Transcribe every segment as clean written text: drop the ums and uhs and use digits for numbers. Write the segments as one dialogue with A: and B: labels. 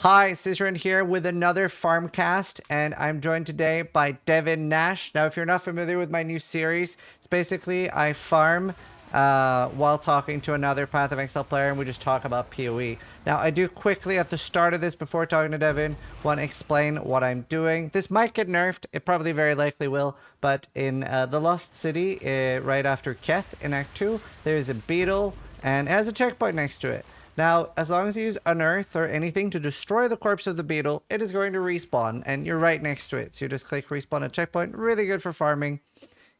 A: Hi, Zizaran here with another Farmcast, and I'm joined today by Devin Nash. Now, if you're not familiar with my new series, it's basically I farm while talking to another Path of Exile player, and we just talk about PoE. Now, I do quickly at the start of this, before talking to Devin, want to explain what I'm doing. This might get nerfed, it probably very likely will, but in the Lost City, right after Keth in Act 2, there's a beetle, and it has a checkpoint next to it. Now, as long as you use Unearth or anything to destroy the corpse of the beetle, it is going to respawn, and you're right next to it. So you just click respawn at checkpoint. Really good for farming.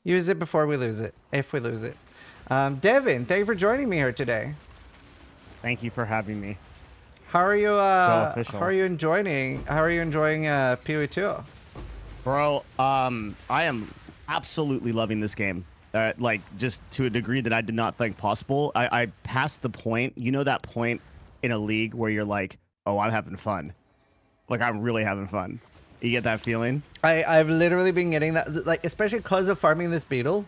A: Use it before we lose it, if we lose it. Devin, thank you for joining me here today.
B: Thank you for having me.
A: How are you?
B: So official.
A: How are you enjoying? How are you enjoying PoE 2?
B: Bro, I am absolutely loving this game. Like, just to a degree that I did not think possible. I passed the point. You know that point in a league where you're like, oh, I'm having fun. Like, I'm really having fun. You get that feeling?
A: I've literally been getting that, like, especially because of farming this beetle.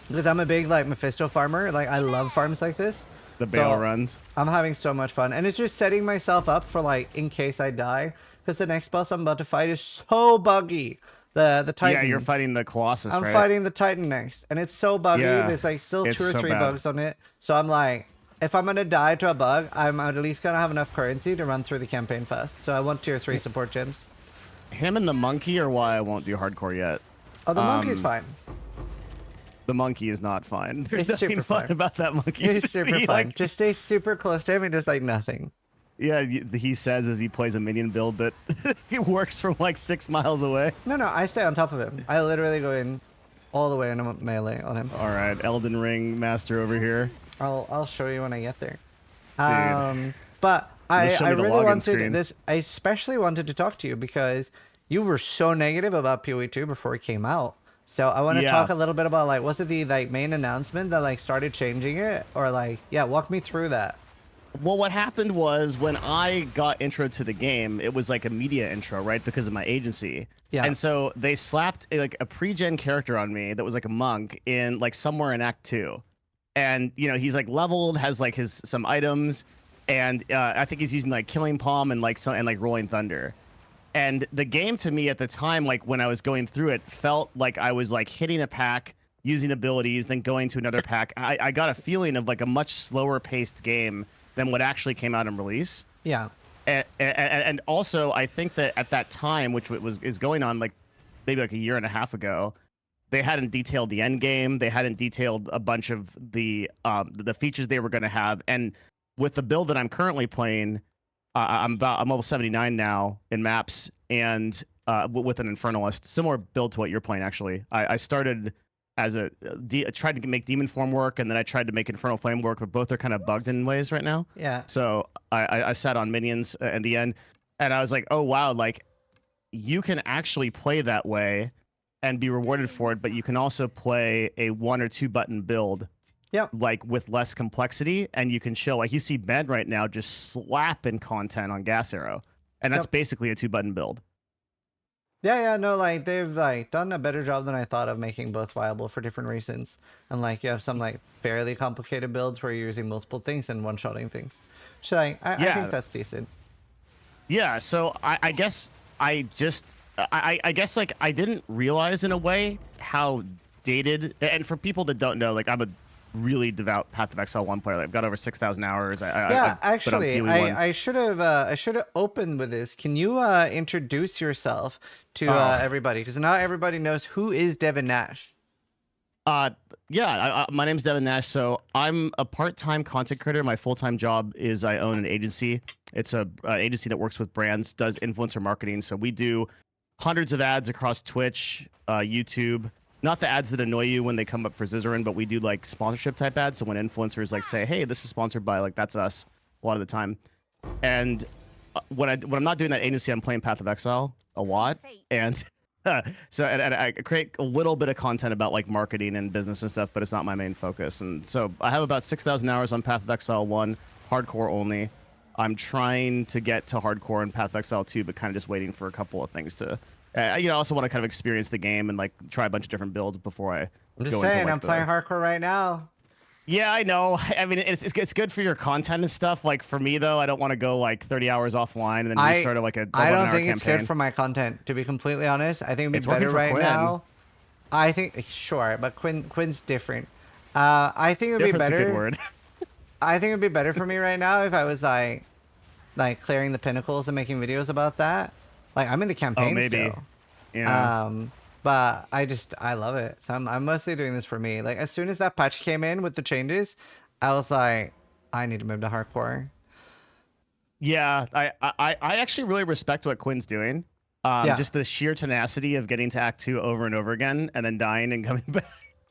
A: Because I'm a big, like, Mephisto farmer. Like, I love farms like this.
B: The bail runs.
A: I'm having so much fun. And it's just setting myself up for, like, in case I die. Because the next boss I'm about to fight is so buggy. The Titan.
B: Yeah, you're fighting the Colossus,
A: I'm
B: right?
A: fighting the Titan next. And it's so buggy.
B: Yeah,
A: There's, like, still two or
B: so
A: three
B: bad.
A: bugs on it. So I'm like, if I'm going to die to a bug, I'm at least going to have enough currency to run through the campaign fast. So I want tier 3 support gems.
B: Him and the monkey are why I won't do hardcore yet.
A: Oh, the monkey's fine.
B: The monkey is not fine. There's
A: It's
B: nothing
A: super
B: fun
A: fine.
B: about that monkey.
A: It's super fun.
B: Like,
A: Just stay super close to him and just, like, nothing.
B: yeah, he says as he plays a minion build that it works from like 6 miles away.
A: No, I stay on top of him. I literally go in all the way in a melee on him.
B: All right, Elden Ring master over here.
A: I'll show you when I get there. But I
B: show me the
A: really
B: login
A: wanted
B: screen.
A: this. I especially wanted to talk to you because you were so negative about PoE 2 before it came out. So I want to
B: Yeah.
A: talk a little bit about, like, was it the, like, main announcement that, like, started changing it, or, like, yeah, walk me through that.
B: Well, what happened was when I got intro to the game, it was like a media intro, right? Because of my agency.
A: Yeah.
B: And so they slapped like a pre-gen character on me that was like a monk in like somewhere in Act 2. And, you know, he's like leveled, has like some items. And I think he's using like Killing Palm and like Rolling Thunder. And the game to me at the time, like when I was going through it, felt like I was like hitting a pack, using abilities, then going to another pack. I got a feeling of like a much slower paced game than what actually came out in release.
A: Yeah.
B: And also, I think that at that time, which is going on like maybe like a year and a half ago, they hadn't detailed the end game. They hadn't detailed a bunch of the features they were going to have. And with the build that I'm currently playing, I'm level 79 now in maps, and with an Infernalist, similar build to what you're playing. Actually, I started as I tried to make Demon Form work, and then I tried to make Infernal Flame work, but both are kind of bugged in ways right now.
A: Yeah.
B: So I sat on minions in the end, and I was like, oh wow, like you can actually play that way and be rewarded for it, but you can also play a 1 or 2 button build.
A: Yep.
B: Like with less complexity, and you can chill. Like you see Ben right now just slapping content on Gas Arrow, and that's basically a 2 button build.
A: Yeah, no, like, they've, like, done a better job than I thought of making both viable for different reasons. And, like, you have some, like, fairly complicated builds where you're using multiple things and one-shotting things. So, like, I think that's decent.
B: Yeah, so I guess I guess, like, I didn't realize in a way how dated, and for people that don't know, like, I'm a really devout Path of Exile 1 player. I've got over 6,000 hours.
A: Actually, I should have opened with this. Can you introduce yourself to everybody? Because now everybody knows who is Devin Nash.
B: Yeah, my name's Devin Nash. So I'm a part-time content creator. My full-time job is I own an agency. It's an agency that works with brands, does influencer marketing. So we do hundreds of ads across Twitch, YouTube. Not the ads that annoy you when they come up for Zizaran, but we do like sponsorship type ads. So when influencers like say, "Hey, this is sponsored by," like that's us a lot of the time. And when I'm not doing that agency, I'm playing Path of Exile a lot, and so I create a little bit of content about like marketing and business and stuff, but it's not my main focus. And so I have about 6,000 hours on Path of Exile 1, hardcore only. I'm trying to get to hardcore in Path of Exile 2, but kind of just waiting for a couple of things to. You know, I also want to kind of experience the game and like try a bunch of different builds before I.
A: I'm just
B: go
A: saying,
B: into, like,
A: I'm playing hardcore right now.
B: Yeah, I know. I mean, it's good for your content and stuff. Like for me though, I don't want to go like 30 hours offline and then
A: I
B: restart like a
A: I don't
B: 11-hour
A: think it's good
B: campaign.
A: for my content, to be completely honest. I think it'd be
B: It's working
A: better
B: for
A: right
B: Quinn.
A: now. I think sure, but Quinn's different. I think it would be
B: Different's a good
A: better.
B: word.
A: I think it'd be better for me right now if I was like clearing the pinnacles and making videos about that. Like I'm in the
B: Oh,
A: campaign
B: maybe.
A: still.
B: Yeah.
A: But I love it. So I'm mostly doing this for me. Like as soon as that patch came in with the changes, I was like, I need to move to hardcore.
B: Yeah, I actually really respect what Quinn's doing.
A: Yeah,
B: Just the sheer tenacity of getting to Act 2 over and over again and then dying and coming back.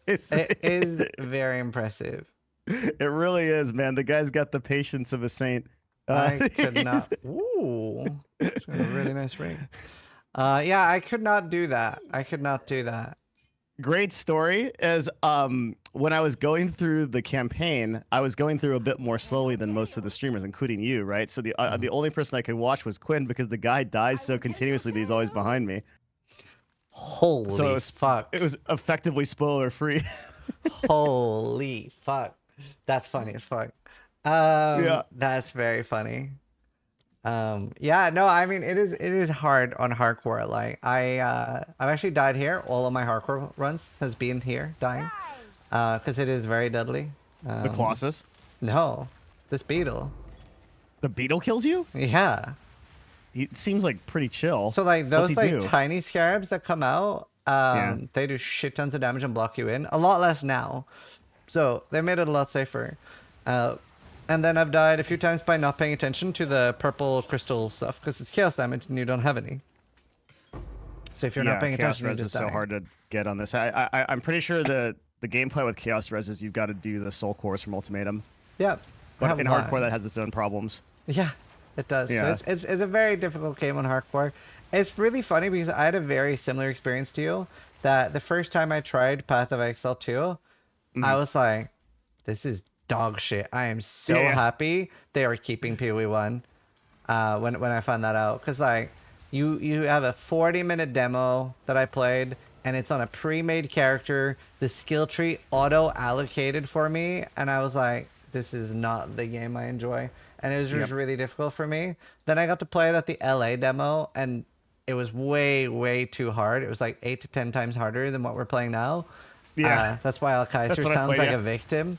A: it is very impressive.
B: It really is, man. The guy's got the patience of a saint.
A: I could
B: He's-
A: not. Ooh, it's got a really nice ring. Yeah, I could not do that. I could not do that.
B: Great story. As when I was going through the campaign, I was going through a bit more slowly than most of the streamers, including you, right? So the only person I could watch was Quinn because the guy dies so continuously that he's always behind me. So
A: Holy
B: it
A: fuck.
B: was effectively spoiler free.
A: Holy fuck. That's funny as fuck.
B: Yeah.
A: That's very funny. Yeah, no, I mean it is hard on hardcore. Like I've actually died here. All of my hardcore runs has been here dying. Because it is very deadly.
B: The Colossus.
A: No, this beetle.
B: The beetle kills you?
A: Yeah.
B: He seems like pretty chill.
A: So like
B: What's
A: those
B: he
A: like
B: do?
A: tiny scarabs that come out,
B: Yeah.
A: they do shit tons of damage and block you in. A lot less now. So they made it a lot safer. And then I've died a few times by not paying attention to the purple crystal stuff because it's chaos damage and you don't have any. So if you're not paying
B: Chaos
A: attention, you
B: Res is
A: just
B: so
A: die.
B: hard to get on this. I'm pretty sure the gameplay with Chaos Res is you've got to do the soul cores from Ultimatum.
A: Yep. I
B: But
A: have
B: in
A: one.
B: hardcore that has its own problems.
A: Yeah, it does.
B: Yeah.
A: So it's a very difficult game on hardcore. It's really funny because I had a very similar experience to you. That the first time I tried Path of Exile 2, I was like, this is dog shit. I am so
B: Yeah.
A: happy they are keeping PoE1 when I found that out. Because like you have a 40-minute demo that I played and it's on a pre-made character. The skill tree auto-allocated for me. And I was like, this is not the game I enjoy. And it was just really difficult for me. Then I got to play it at the LA demo and it was way, way too hard. It was like 8 to 10 times harder than what we're playing now.
B: Yeah.
A: That's why Al
B: That's
A: Kaiser
B: what I
A: sounds
B: played,
A: like
B: yeah.
A: a victim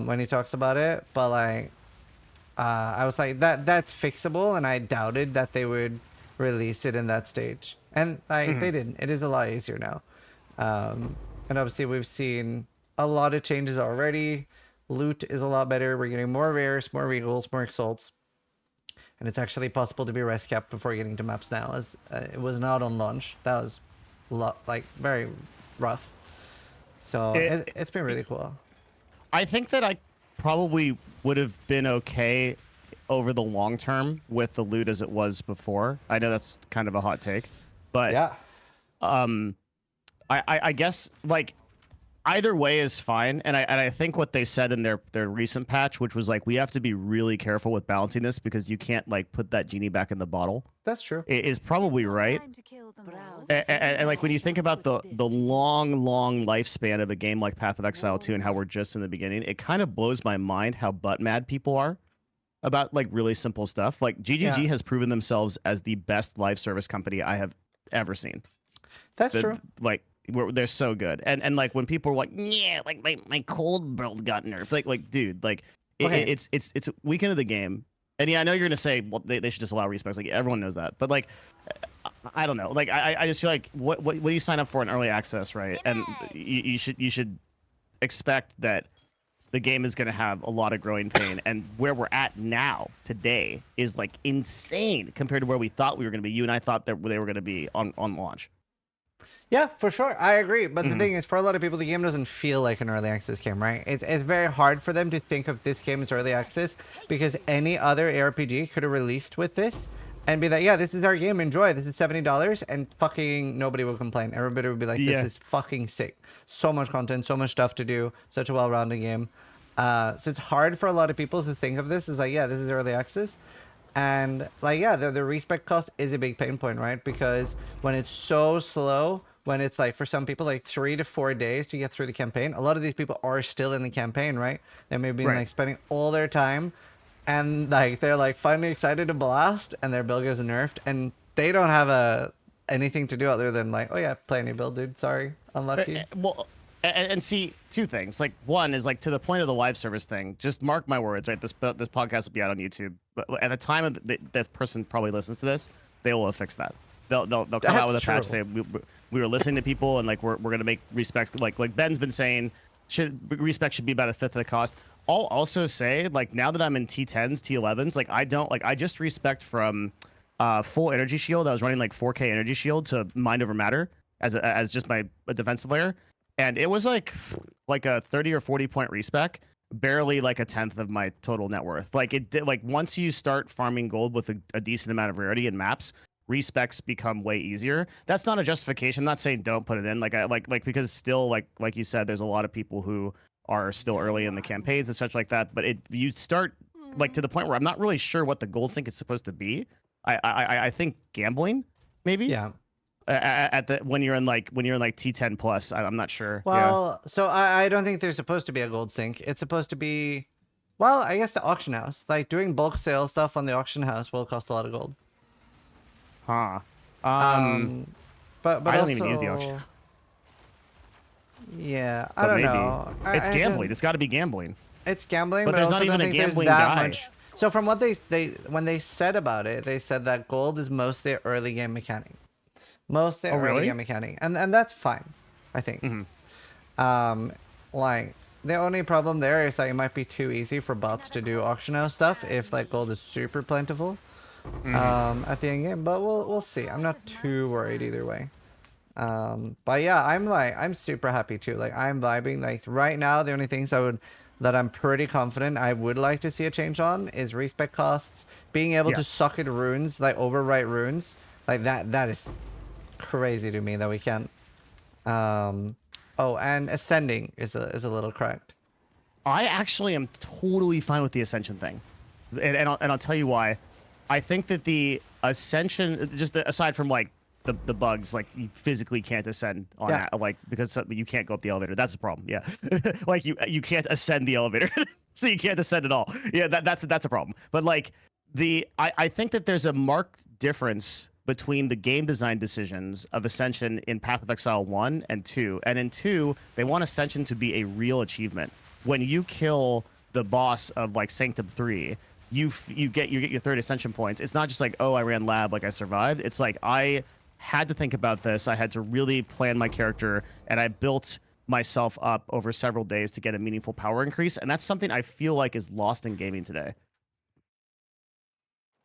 A: when he talks about it. But like, I was like, that's fixable, and I doubted that they would release it in that stage, and like they didn't. It is a lot easier now, and obviously we've seen a lot of changes already. Loot is a lot better. We're getting more rares, more regals, more exalts, and it's actually possible to be res capped before getting to maps now, as it was not on launch. That was like very rough. So
B: It-
A: it's been really cool.
B: I think that I probably would have been okay over the long term with the loot as it was before. I know that's kind of a hot take, but
A: Yeah.
B: I guess like either way is fine. And I think what they said in their recent patch, which was like we have to be really careful with balancing this because you can't like put that genie back in the bottle,
A: That's true.
B: is probably right. And like when you think about the long lifespan of a game like Path of Exile 2 and how we're just in the beginning, it kind of blows my mind how butt mad people are about like really simple stuff. Like GGG
A: Yeah.
B: has proven themselves as the best live service company I have ever seen.
A: That's true.
B: Like they're so good. And like when people are like, yeah, like my cold build got nerfed. Like dude, like
A: Okay.
B: it's a weekend of the game. And yeah, I know you're gonna say, well, they should just allow respecs. Like everyone knows that, but like, I don't know. Like I just feel like what do you sign up for in early access, right? And you should expect that the game is gonna have a lot of growing pain. And where we're at now today is like insane compared to where we thought we were gonna be. You and I thought that they were gonna be on launch.
A: Yeah, for sure. I agree. But the thing is, for a lot of people, the game doesn't feel like an early access game, right? It's very hard for them to think of this game as early access because any other ARPG could have released with this and be like, yeah, this is our game. Enjoy. This is $70. And fucking nobody would complain. Everybody would be like, this
B: Yeah.
A: is fucking sick. So much content, so much stuff to do, such a well-rounded game. So it's hard for a lot of people to think of this as like, yeah, this is early access. And like, yeah, the respec cost is a big pain point, right? Because when it's so slow when it's like, for some people, like 3 to 4 days to get through the campaign. A lot of these people are still in the campaign, right? They may have been
B: Right.
A: like spending all their time, and like they're like finally excited to blast, and their build gets nerfed, and they don't have anything to do other than like, oh yeah, play any build, dude. Sorry, unlucky.
B: Well, and see, two things. Like, one is like, to the point of the live service thing. Just mark my words, right? This podcast will be out on YouTube, but at the time of that person probably listens to this, they will have fixed that. They'll come out with a patch say we were listening to people, and like we're gonna make respect, like Ben's been saying, respect should be about a fifth of the cost. I'll also say, like, now that I'm in T10s, T11s, like I just respect from full energy shield. I was running like 4K energy shield to mind over matter as just my defensive layer, and it was like a 30 or 40 point respec, barely like a tenth of my total net worth. Like it did, like once you start farming gold with a decent amount of rarity in maps, respecs become way easier. That's not a justification. I'm not saying don't put it in, like because still like you said, there's a lot of people who are still early in the campaigns and such like that. But you start like to the point where I'm not really sure what the gold sync is supposed to be. I think gambling maybe.
A: Yeah.
B: At the when you're in like T10 plus, I'm not sure.
A: Well, so I don't think there's supposed to be a gold sync. It's supposed to be, well, I guess the auction house. Like doing bulk sale stuff on the auction house will cost a lot of gold.
B: Huh.
A: But
B: I don't
A: also,
B: even use the auction.
A: Yeah, I
B: But
A: don't
B: maybe.
A: know.
B: It's gambling. It's got to be gambling.
A: It's gambling,
B: But
A: but I
B: there's
A: also
B: not
A: don't
B: even a
A: think there's
B: gambling
A: that
B: guy.
A: much. So from what they when they said about it, they said that gold is mostly early game mechanic, mostly early
B: really?
A: game mechanic, and that's fine, I think. Like the only problem there is that it might be too easy for bots to do auction house stuff if like gold is super plentiful at the end game. But we'll see. I'm not too worried either way. But yeah, I'm super happy too. Like I'm vibing. Like right now, the only things that I'm pretty confident I would like to see a change on is respec costs, being able to socket runes, like overwrite runes, like that is crazy to me that we can't. Oh, and ascending is a little cracked.
B: I actually am totally fine with the ascension thing, and I'll tell you why. I think that the ascension, just aside from like the bugs, like you physically can't ascend on that, like because you can't go up the elevator. That's the problem. Yeah, like you can't ascend the elevator, so you can't ascend at all. Yeah, that's a problem. But like I think that there's a marked difference between the game design decisions of Ascension in Path of Exile 1 and 2. And in 2, they want Ascension to be a real achievement. When you kill the boss of like Sanctum 3, you get your third Ascension points. It's not just like, oh, I ran lab, like I survived. It's like I had to think about this. I had to really plan my character, and I built myself up over several days to get a meaningful power increase. And that's something I feel like is lost in gaming today.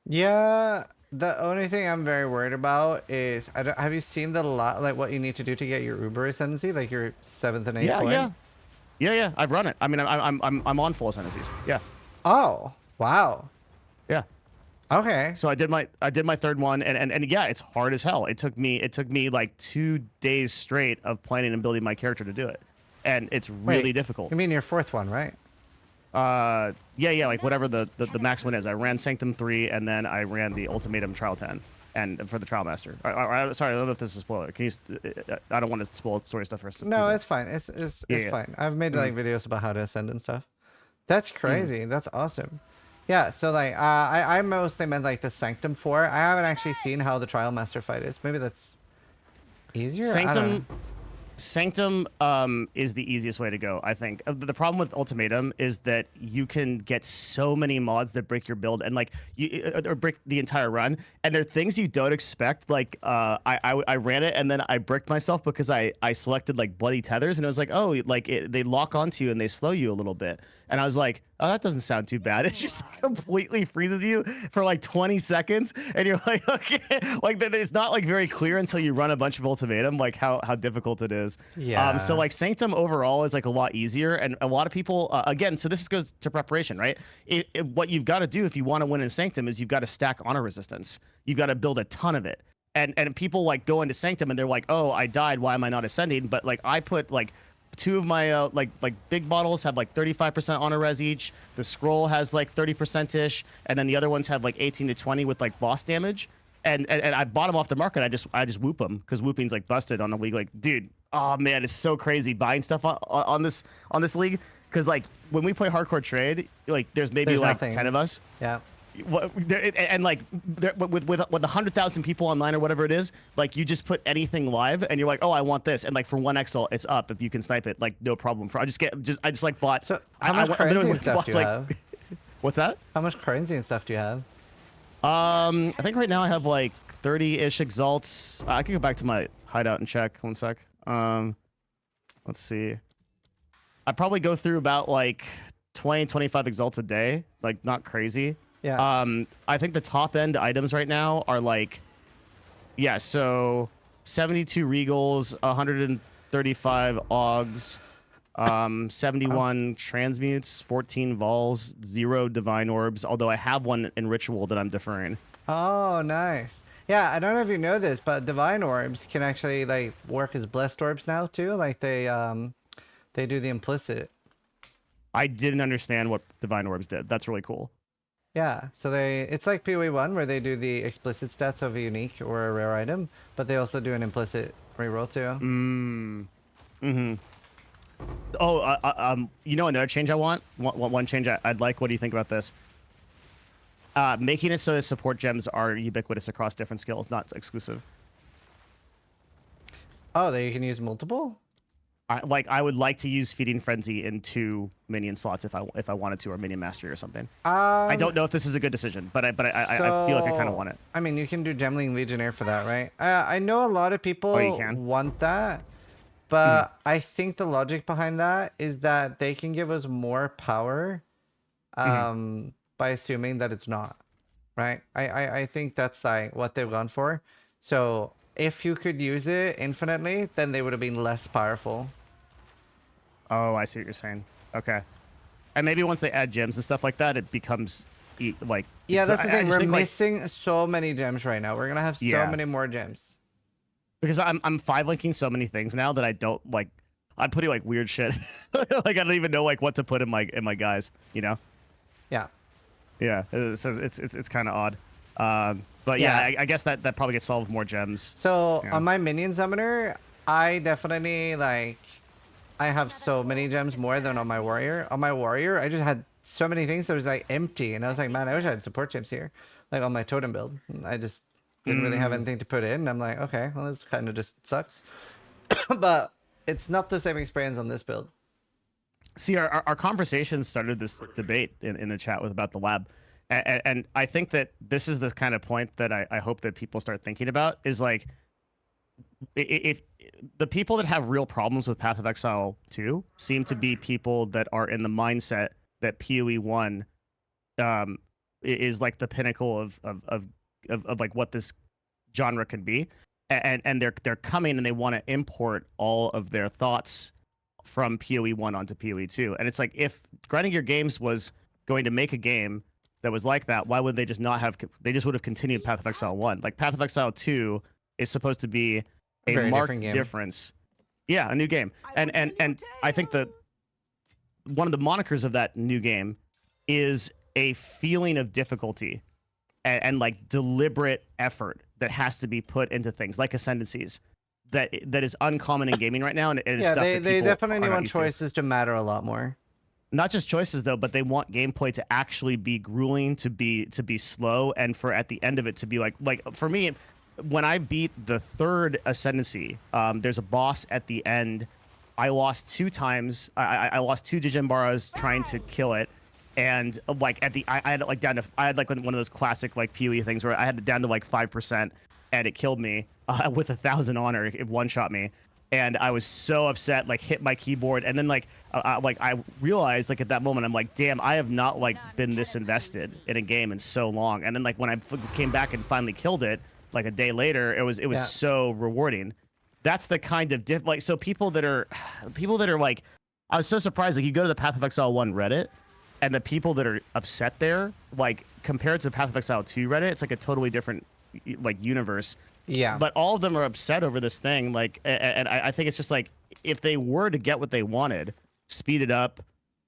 A: Yeah, the only thing I'm very worried about is have you seen like what you need to do to get your Uber Ascendancy, like your 7th and 8th point?
B: Yeah. I've run it. I mean, I'm on full Ascendancies. Yeah.
A: Oh, wow.
B: Yeah.
A: Okay.
B: So I did my third one, and yeah, it's hard as hell. It took me like 2 days straight of planning and building my character to do it, and it's really difficult.
A: You mean your 4th one, right?
B: Yeah, like whatever the max one is. I ran Sanctum 3, and then I ran the Ultimatum Trial 10, and for the Trial Master. Sorry, I don't know if this is a spoiler. Can you? I don't want to spoil story stuff first.
A: No, it's fine. It's fine. I've made like videos about how to ascend and stuff. That's crazy. That's awesome. Yeah. So like, I mostly meant like the Sanctum 4. I haven't actually seen how the Trial Master fight is. Maybe that's easier.
B: Sanctum is the easiest way to go, I think. The problem with Ultimatum is that you can get so many mods that break your build and like or break the entire run, and they're things you don't expect. Like I ran it and then I bricked myself because I selected like bloody tethers, and it was like, oh, like they lock onto you and they slow you a little bit, and I was like, oh, that doesn't sound too bad. It just completely freezes you for like 20 seconds, and you're like, okay, like it's not like very clear until you run a bunch of Ultimatum, like how difficult it is.
A: Yeah.
B: So like Sanctum overall is like a lot easier, and a lot of people again. So this goes to preparation, right? What you've got to do if you want to win in Sanctum is you've got to stack honor resistance. You've got to build a ton of it, and people like go into Sanctum and they're like, oh, I died. Why am I not ascending? But like I put like 2 of my like big bottles have like 35% honor res each. The scroll has like 30% ish, and then the other ones have like 18 to 20 with like boss damage. and I bought them off the market. I just whoop them because whooping's like busted on the league. Like, dude, oh man, it's so crazy buying stuff on this league. Because like when we play hardcore trade, like there's maybe
A: There's
B: like
A: nothing.
B: 10 of us.
A: Yeah.
B: And like with 100,000 people online or whatever it is, like you just put anything live and you're like, oh, I want this, and like for 1xl it's up if you can snipe it, like no problem. I just like bought.
A: So how much currency and stuff do you have?
B: What's that?
A: How much currency and stuff do you have?
B: I think right now I have like 30-ish exalts. I can go back to my hideout and check. One sec. Let's see. I probably go through about like 20-25 exalts a day, like not crazy.
A: Yeah.
B: I think the top end items right now are like, yeah, so 72 regals, 135 augs, 71 transmutes, 14 vols, 0 divine orbs, although I have one in ritual that I'm deferring.
A: Oh, nice. Yeah, I don't know if you know this, but divine orbs can actually like work as blessed orbs now too. Like they do the implicit.
B: I didn't understand what divine orbs did. That's really cool.
A: Yeah, so it's like PoE 1 where they do the explicit stats of a unique or a rare item, but they also do an implicit reroll too.
B: Oh, you know another change I want? One change I'd like. What do you think about this? Making it so that support gems are ubiquitous across different skills, not exclusive.
A: Oh, that you can use multiple?
B: I would like to use Feeding Frenzy in 2 minion slots if I wanted to, or Minion Mastery or something. I don't know if this is a good decision, but I feel like I kind of want it.
A: I mean, you can do Gemling Legionnaire for that, right? I know a lot of people want that, but I think the logic behind that is that they can give us more power by assuming that it's not, right? I think that's like what they've gone for. So if you could use it infinitely, then they would have been less powerful.
B: Oh, I see what you're saying. Okay. And maybe once they add gems and stuff like that, it becomes like...
A: Yeah, that's the thing. We're missing so many gems right now. We're going to have so many more gems.
B: Because I'm 5-linking so many things now that I don't like... I'm putting like weird shit. Like I don't even know like what to put in my guys, you know?
A: Yeah.
B: Yeah, so it's kind of odd. But yeah, I guess that probably gets solved with more gems.
A: So on my minion summoner, I definitely like... I have so many gems more than on my warrior. On my warrior, I just had so many things that was like empty, and I was like, man, I wish I had support gems here, like on my totem build. I just didn't really have anything to put in. And I'm like, okay, well, this kind of just sucks. But it's not the same experience on this build.
B: See, our conversation started this debate in the chat about the lab, and I think that this is the kind of point that I hope that people start thinking about is like, if the people that have real problems with Path of Exile 2 seem to be people that are in the mindset that PoE 1 is like the pinnacle of like what this genre can be, and they're coming and they want to import all of their thoughts from PoE 1 onto PoE 2. And it's like, if Grinding Gear Games was going to make a game that was like that, why would they just not have... They just would have continued Path of Exile 1. Like, Path of Exile 2 is supposed to be a marked difference. Yeah, a new game. And I think that one of the monikers of that new game is a feeling of difficulty and like deliberate effort that has to be put into things like Ascendancies. That is uncommon in gaming right now, and it is stuff that
A: they definitely want choices to matter a lot more.
B: Not just choices though, but they want gameplay to actually be grueling, to be slow, and for at the end of it to be like for me, when I beat the 3rd Ascendancy, there's a boss at the end. I lost 2 times. I lost 2 Dijimbaras trying to kill it, and like at the I had like down to one of those classic like PoE things where I had it down to like 5%, and it killed me with 1,000 honor. It one-shot me, and I was so upset. Like hit my keyboard, and then like I realized like at that moment I'm like, damn, I have not like been this invested in a game in so long. And then like when I came back and finally killed it, like a day later, it was so rewarding. That's the kind of like, so people that are like, I was so surprised. Like you go to the Path of Exile 1 Reddit, and the people that are upset there, like compared to the Path of Exile 2 Reddit, it's like a totally different like universe.
A: Yeah.
B: But all of them are upset over this thing. Like, and I think it's just like, if they were to get what they wanted, speed it up,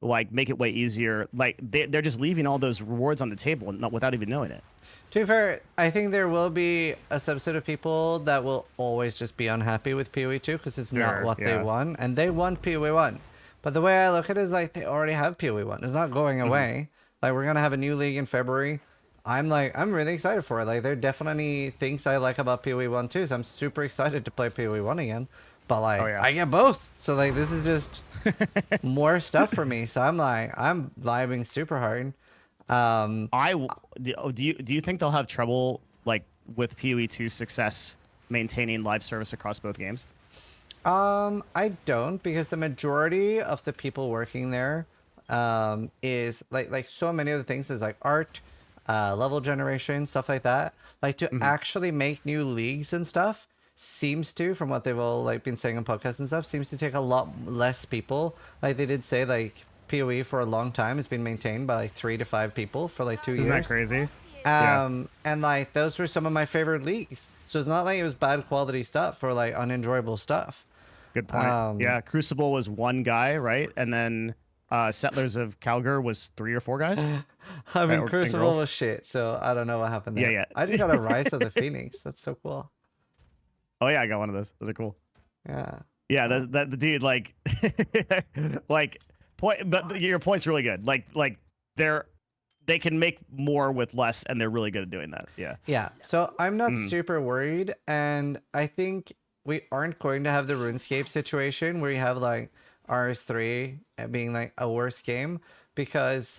B: like make it way easier. Like they're just leaving all those rewards on the table and not without even knowing it.
A: To be fair, I think there will be a subset of people that will always just be unhappy with PoE 2 because it's not
B: Sure,
A: what they
B: yeah.
A: want, and they want PoE 1. But the way I look at it is like they already have PoE 1. It's not going away. Like we're gonna have a new league in February. I'm really excited for it. Like there are definitely things I like about PoE 1 too, so I'm super excited to play PoE 1 again. But like
B: Oh, yeah.
A: I get both. So like this is just more stuff for me. So I'm vibing super hard.
B: Do you think they'll have trouble like with PoE 2 success maintaining live service across both games?
A: I don't, because the majority of the people working there is like so many of the things is like art, level generation, stuff like that. Like to actually make new leagues and stuff seems to, from what they've all like been saying on podcasts and stuff, seems to take a lot less people. Like they did say like PoE for a long time has been maintained by like 3 to 5 people for like 2 years.
B: Isn't that crazy? Yeah.
A: And like those were some of my favorite leagues. So it's not like it was bad quality stuff or like unenjoyable stuff.
B: Good point. Yeah, Crucible was 1 guy, right? And then Settlers of Calgar was 3 or 4 guys.
A: I mean,
B: and
A: Crucible
B: girls.
A: was shit, so I don't know what happened there.
B: Yeah.
A: I just got a Rise of the Phoenix. That's so cool.
B: Oh yeah, I got one of those. Those are cool.
A: Yeah.
B: Yeah, the dude like like point, but your point's really good. Like they can make more with less, and they're really good at doing that. Yeah.
A: Yeah. So I'm not super worried, and I think we aren't going to have the RuneScape situation where you have like RS3 being like a worse game, because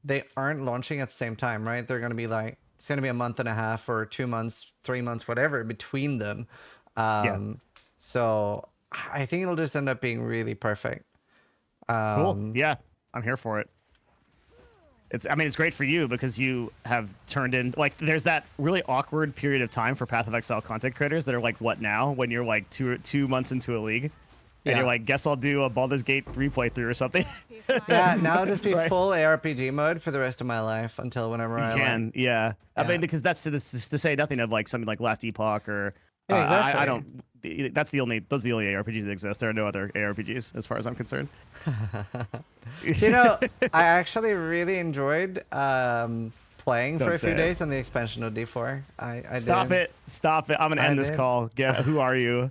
A: they aren't launching at the same time, right? They're going to be like, it's going to be a month and a half or 2 months, 3 months, whatever between them. So I think it'll just end up being really perfect.
B: Cool. Yeah, I'm here for it. I mean, it's great for you because you have turned in, like, there's that really awkward period of time for Path of Exile content creators that are like, what now? When you're like two months into a league, and you're like, guess I'll do a Baldur's Gate 3 playthrough or something.
A: Yeah, now I'll just be
B: Right.
A: full ARPG mode for the rest of my life until whenever I
B: can.
A: like.
B: Yeah. I
A: Yeah.
B: mean, because that's to say nothing of like something like Last Epoch or
A: Yeah, exactly.
B: I don't. Those are the only ARPGs that exist. There are no other ARPGs as far as I'm concerned.
A: So, you know, I actually really enjoyed playing for
B: Don't
A: a few
B: say it.
A: days on the expansion of D4. I
B: Stop
A: did.
B: it. Stop it. I'm gonna
A: I
B: end this
A: did.
B: call. Who are you?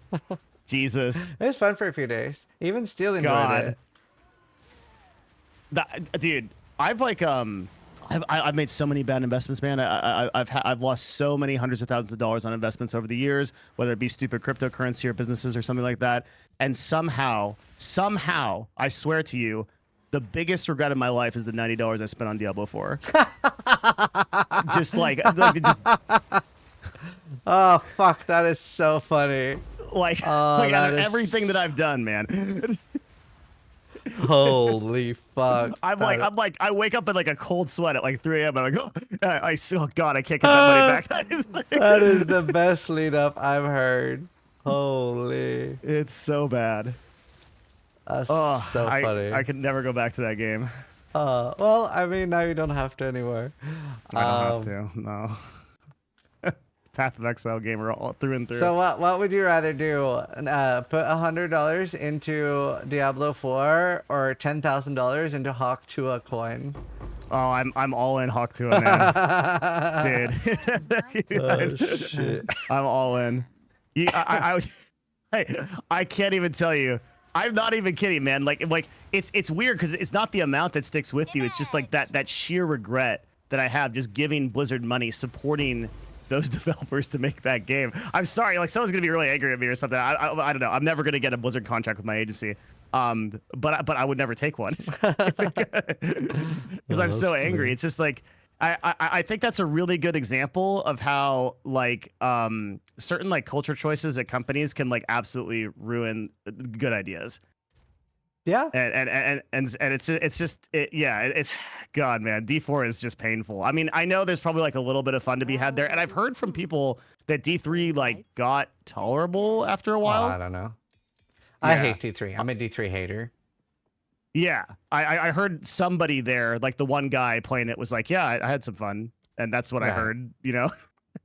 B: Jesus.
A: It was fun for a few days. Even still enjoyed
B: God.
A: it.
B: Dude, I've like I've made so many bad investments, man. I've lost so many hundreds of thousands of dollars on investments over the years, whether it be stupid cryptocurrency or businesses or something like that. And somehow, I swear to you, the biggest regret of my life is the $90 I spent on Diablo 4. just
A: Oh, fuck. That is so funny.
B: like
A: that
B: out of
A: is-
B: everything that I've done, man.
A: Holy fuck.
B: I'm like, I wake up in like a cold sweat at like 3 a.m. I'm like, oh God, I can't get that money back.
A: That is the best lead up I've heard. Holy.
B: It's so bad.
A: That's
B: Oh,
A: so funny.
B: I could never go back to that game.
A: Well, I mean, now you don't have to anymore.
B: I don't have to. No. Path of Exile gamer all through and through.
A: So what would you rather do? Put $100 into Diablo 4 or $10,000 into Hawk Tuah coin?
B: Oh, I'm all in Hawk Tuah, man. Dude.
A: Oh, shit.
B: I'm all in. I can't even tell you. I'm not even kidding, man. Like it's weird because it's not the amount that sticks with you. It's just like that sheer regret that I have just giving Blizzard money, supporting those developers to make that game. I'm sorry, like someone's gonna be really angry at me or something. I don't know. I'm never gonna get a Blizzard contract with my agency. But I would never take one because I'm so angry. It's just like I think that's a really good example of how like certain like culture choices at companies can like absolutely ruin good ideas.
A: Yeah.
B: And it's just it's God, man, D4 is just painful. I mean, I know there's probably like a little bit of fun to be had there, and I've heard from people that D3 like got tolerable after a while.
A: I don't know. I
B: Yeah.
A: hate D3. I'm a D3 hater.
B: Yeah, I heard somebody there, like the one guy playing it was like, yeah, I had some fun, and that's what I
A: Right.
B: heard, you know.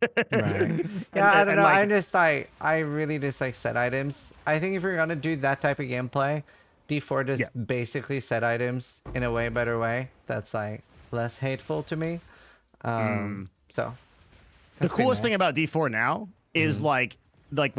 A: Right. Yeah, I don't
B: and,
A: know.
B: like,
A: I just I really dislike set items. I think if you're gonna do that type of gameplay, D4
B: Yeah.
A: just basically set items in a way better way that's like less hateful to me. So
B: The
A: that's pretty
B: coolest thing
A: nice.
B: about D4 now is like what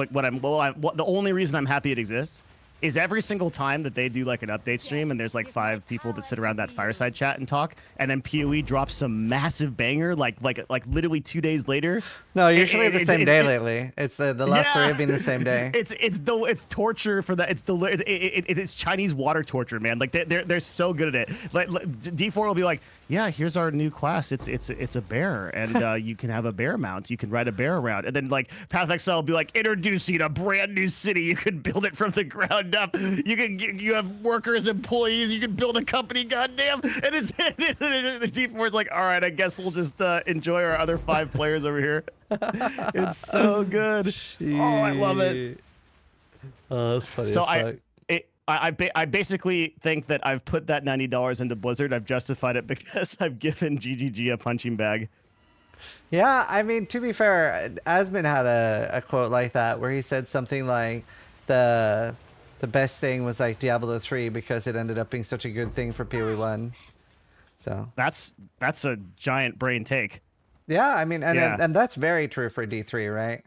B: the only reason I'm happy it exists is every single time that they do like an update stream and there's like 5 people that sit around that fireside chat and talk, and then PoE drops some massive banger like literally 2 days later.
A: No, usually the
B: it's
A: same day lately. It's the last three
B: yeah,
A: have been the same day.
B: it's torture for that. It's Chinese water torture, man. Like they're so good at it. Like D4 will be like, yeah, here's our new class. It's a bear, and you can have a bear mount. You can ride a bear around, and then like Path of Exile will be like, introducing a brand new city. You can build it from the ground up. You have workers, employees. You can build a company. Goddamn, and it's the D4 is like, all right, I guess we'll just enjoy our other 5 players over here. It's so good. Oh, I love it.
A: Oh, that's funny
B: So
A: as fuck.
B: I basically think that I've put that $90 into Blizzard. I've justified it because I've given GGG a punching bag.
A: Yeah, I mean, to be fair, Asmund had a quote like that where he said something like the best thing was like Diablo 3 because it ended up being such a good thing for PoE 1. So
B: That's a giant brain take.
A: yeah, I mean,
B: Yeah.
A: and that's very true for D3, right?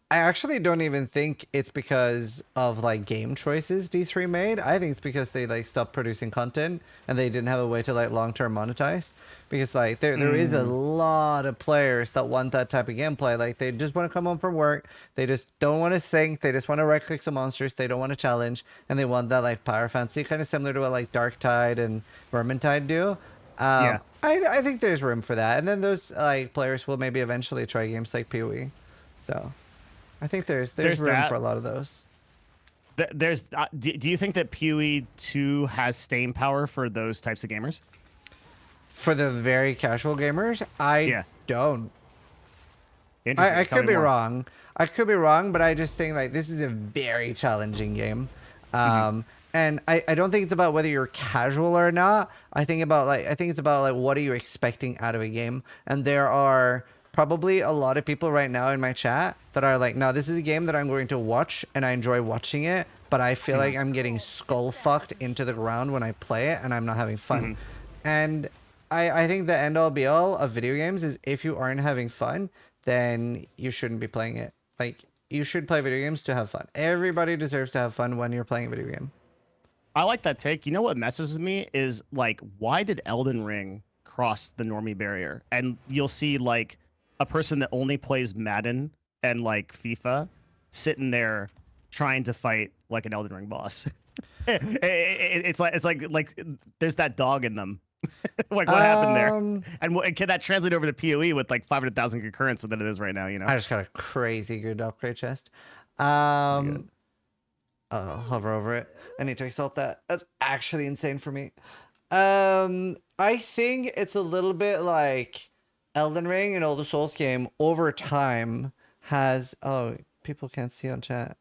A: I actually don't even think it's because of like game choices D3 made. I think it's because they like stopped producing content and they didn't have a way to like long-term monetize. Because like there is a lot of players that want that type of gameplay. Like they just want to come home from work, they just don't want to think, they just want to right-click some monsters, they don't want to challenge, and they want that like power fantasy, kind of similar to what like Darktide and Vermintide do.
B: Yeah.
A: I think there's room for that, and then those like players will maybe eventually try games like PoE. So, I think there's room
B: that.
A: for a lot of those.
B: There's do you think that PoE 2 has staying power for those types of gamers?
A: For the very casual gamers, I don't.
B: Interesting.
A: I
B: Tell
A: could
B: me
A: be
B: more.
A: wrong. I could be wrong, but I just think like this is a very challenging game. And I don't think it's about whether you're casual or not. I think it's about like what are you expecting out of a game. And there are probably a lot of people right now in my chat that are like, no, this is a game that I'm going to watch and I enjoy watching it, but I feel like I'm getting skull fucked into the ground when I play it and I'm not having fun. And I think the end all be all of video games is if you aren't having fun, then you shouldn't be playing it. Like you should play video games to have fun. Everybody deserves to have fun when you're playing a video game.
B: I like that take. You know what messes with me is like, why did Elden Ring cross the normie barrier? And you'll see like a person that only plays Madden and like FIFA sitting there trying to fight like an Elden Ring boss. It's like there's that dog in them. Like what happened there? And can that translate over to PoE with like 500,000 concurrents than it is right now? You know.
A: I just got a crazy good upgrade chest. I'll hover over it. I need to exalt that. That's actually insane for me. I think it's a little bit like Elden Ring and Elder Souls game over time has people can't see on chat.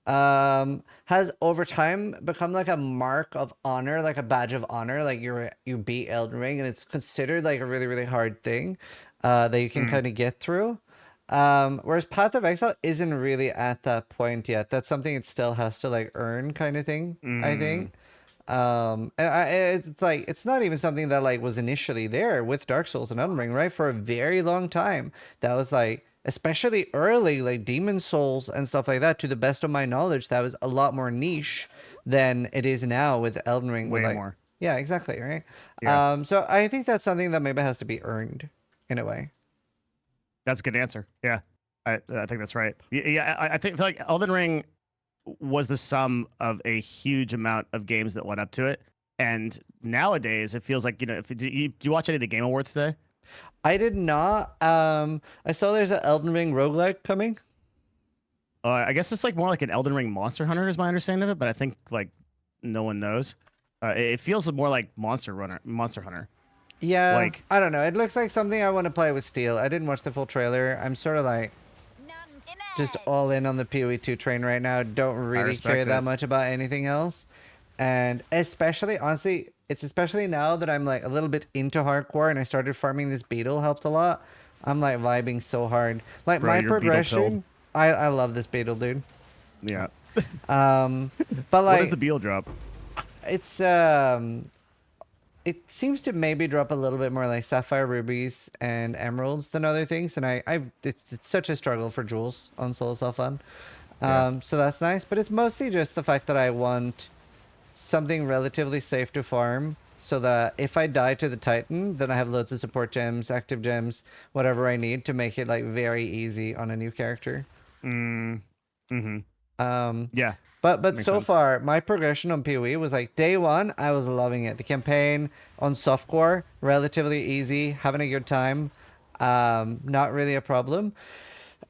A: Has over time become like a mark of honor, like a badge of honor, like you beat Elden Ring and it's considered like a really, really hard thing that you can kind of get through. Whereas Path of Exile isn't really at that point yet. That's something it still has to like earn kind of thing, I think. It's like it's not even something that like was initially there with Dark Souls and Elden Ring, right? For a very long time. That was like especially early, like Demon Souls and stuff like that, to the best of my knowledge, that was a lot more niche than it is now with Elden Ring.
B: Way
A: like,
B: more.
A: Yeah, exactly, right?
B: Yeah.
A: So I think that's something that maybe has to be earned in a way.
B: That's a good answer. Yeah, I think that's right. Yeah, I feel like Elden Ring was the sum of a huge amount of games that went up to it, and nowadays it feels like if do you watch any of the Game Awards today?
A: I did not. I saw there's an Elden Ring roguelike coming.
B: I guess it's like more like an Elden Ring Monster Hunter is my understanding of it, but I think like no one knows. It feels more like Monster Hunter.
A: Yeah,
B: Like
A: I don't know. It looks like something I want to play with Steel. I didn't watch the full trailer. I'm sort of like just all in on the PoE 2 train right now. Don't really care that much about anything else. And especially, honestly, it's especially now that I'm like a little bit into hardcore and I started farming this beetle helped a lot. I'm like vibing so hard. Like
B: Bro,
A: my
B: you're beetle-pilled.
A: progression, I love this beetle, dude.
B: Yeah.
A: But
B: What does
A: like
B: the beetle drop?
A: it's it seems to maybe drop a little bit more like sapphire, rubies, and emeralds than other things. And it's such a struggle for jewels on Soul Self Fun.
B: Yeah.
A: So that's nice, but it's mostly just the fact that I want something relatively safe to farm so that if I die to the Titan, then I have loads of support gems, active gems, whatever I need to make it like very easy on a new character.
B: Mm. Mm-hmm.
A: Um,
B: Yeah.
A: but
B: Makes
A: so
B: sense.
A: far, my progression on PoE was like day one, I was loving it. The campaign on softcore, relatively easy, having a good time, not really a problem.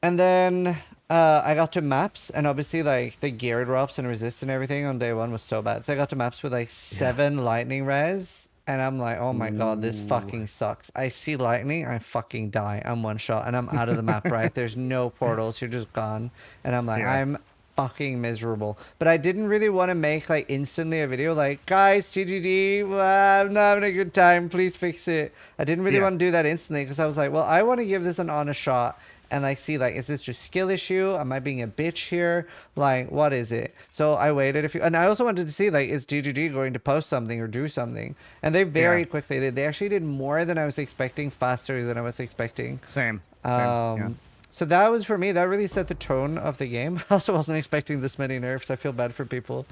A: And then I got to maps, and obviously like the gear drops and resist and everything on day one was so bad. So I got to maps with like
B: Yeah.
A: 7 lightning res, and I'm like, oh my god, this
B: Ooh.
A: fucking sucks. I see lightning, I fucking die. I'm one shot, and I'm out of the map. Right? There's no portals. You're just gone, and I'm like,
B: Yeah.
A: I'm fucking miserable. But I didn't really want to make like instantly a video like, guys, GGD, I'm not having a good time. Please fix it. I didn't really
B: Yeah.
A: want to do that instantly because I was like, well, I want to give this an honest shot and like see like, is this just skill issue? Am I being a bitch here? Like, what is it? So I waited a few, and I also wanted to see like, is GGD going to post something or do something? And they
B: Yeah.
A: very quickly they actually did more than I was expecting, faster than I was expecting.
B: Same. Same. Yeah.
A: Um, so that was for me. That really set the tone of the game. I also wasn't expecting this many nerfs. I feel bad for people.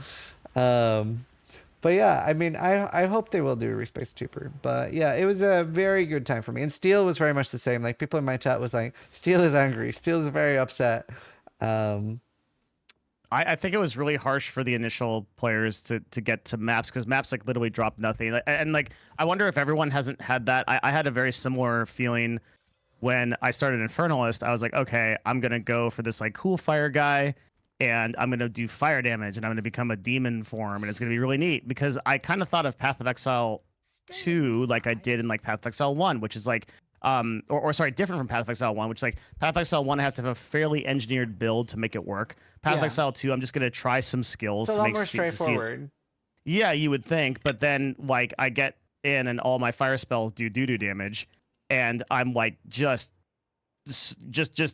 A: Um, but yeah, I mean, I hope they will do Respect cheaper. But yeah, it was a very good time for me. And Steel was very much the same. Like people in my chat was like, Steel is angry. Steel is very upset. Um,
B: I think it was really harsh for the initial players to get to maps because maps like literally drop nothing. And like I wonder if everyone hasn't had that. I had a very similar feeling when I started Infernalist. I was like, okay, I'm gonna go for this like cool fire guy, and I'm gonna do fire damage, and I'm gonna become a demon form, and it's gonna be really neat because I kind of thought of Path of Exile 2 like I did in like Path of Exile 1, which is like or sorry, different from Path of Exile 1, which like Path of Exile 1, I have to have a fairly engineered build to make it work. Path of
A: yeah,
B: Exile 2, I'm just gonna try some
A: it's
B: skills
A: a
B: to
A: lot
B: make
A: more
B: to see it.
A: straightforward.
B: Yeah, you would think, but then like I get in and all my fire spells do doo-doo damage, and I'm like just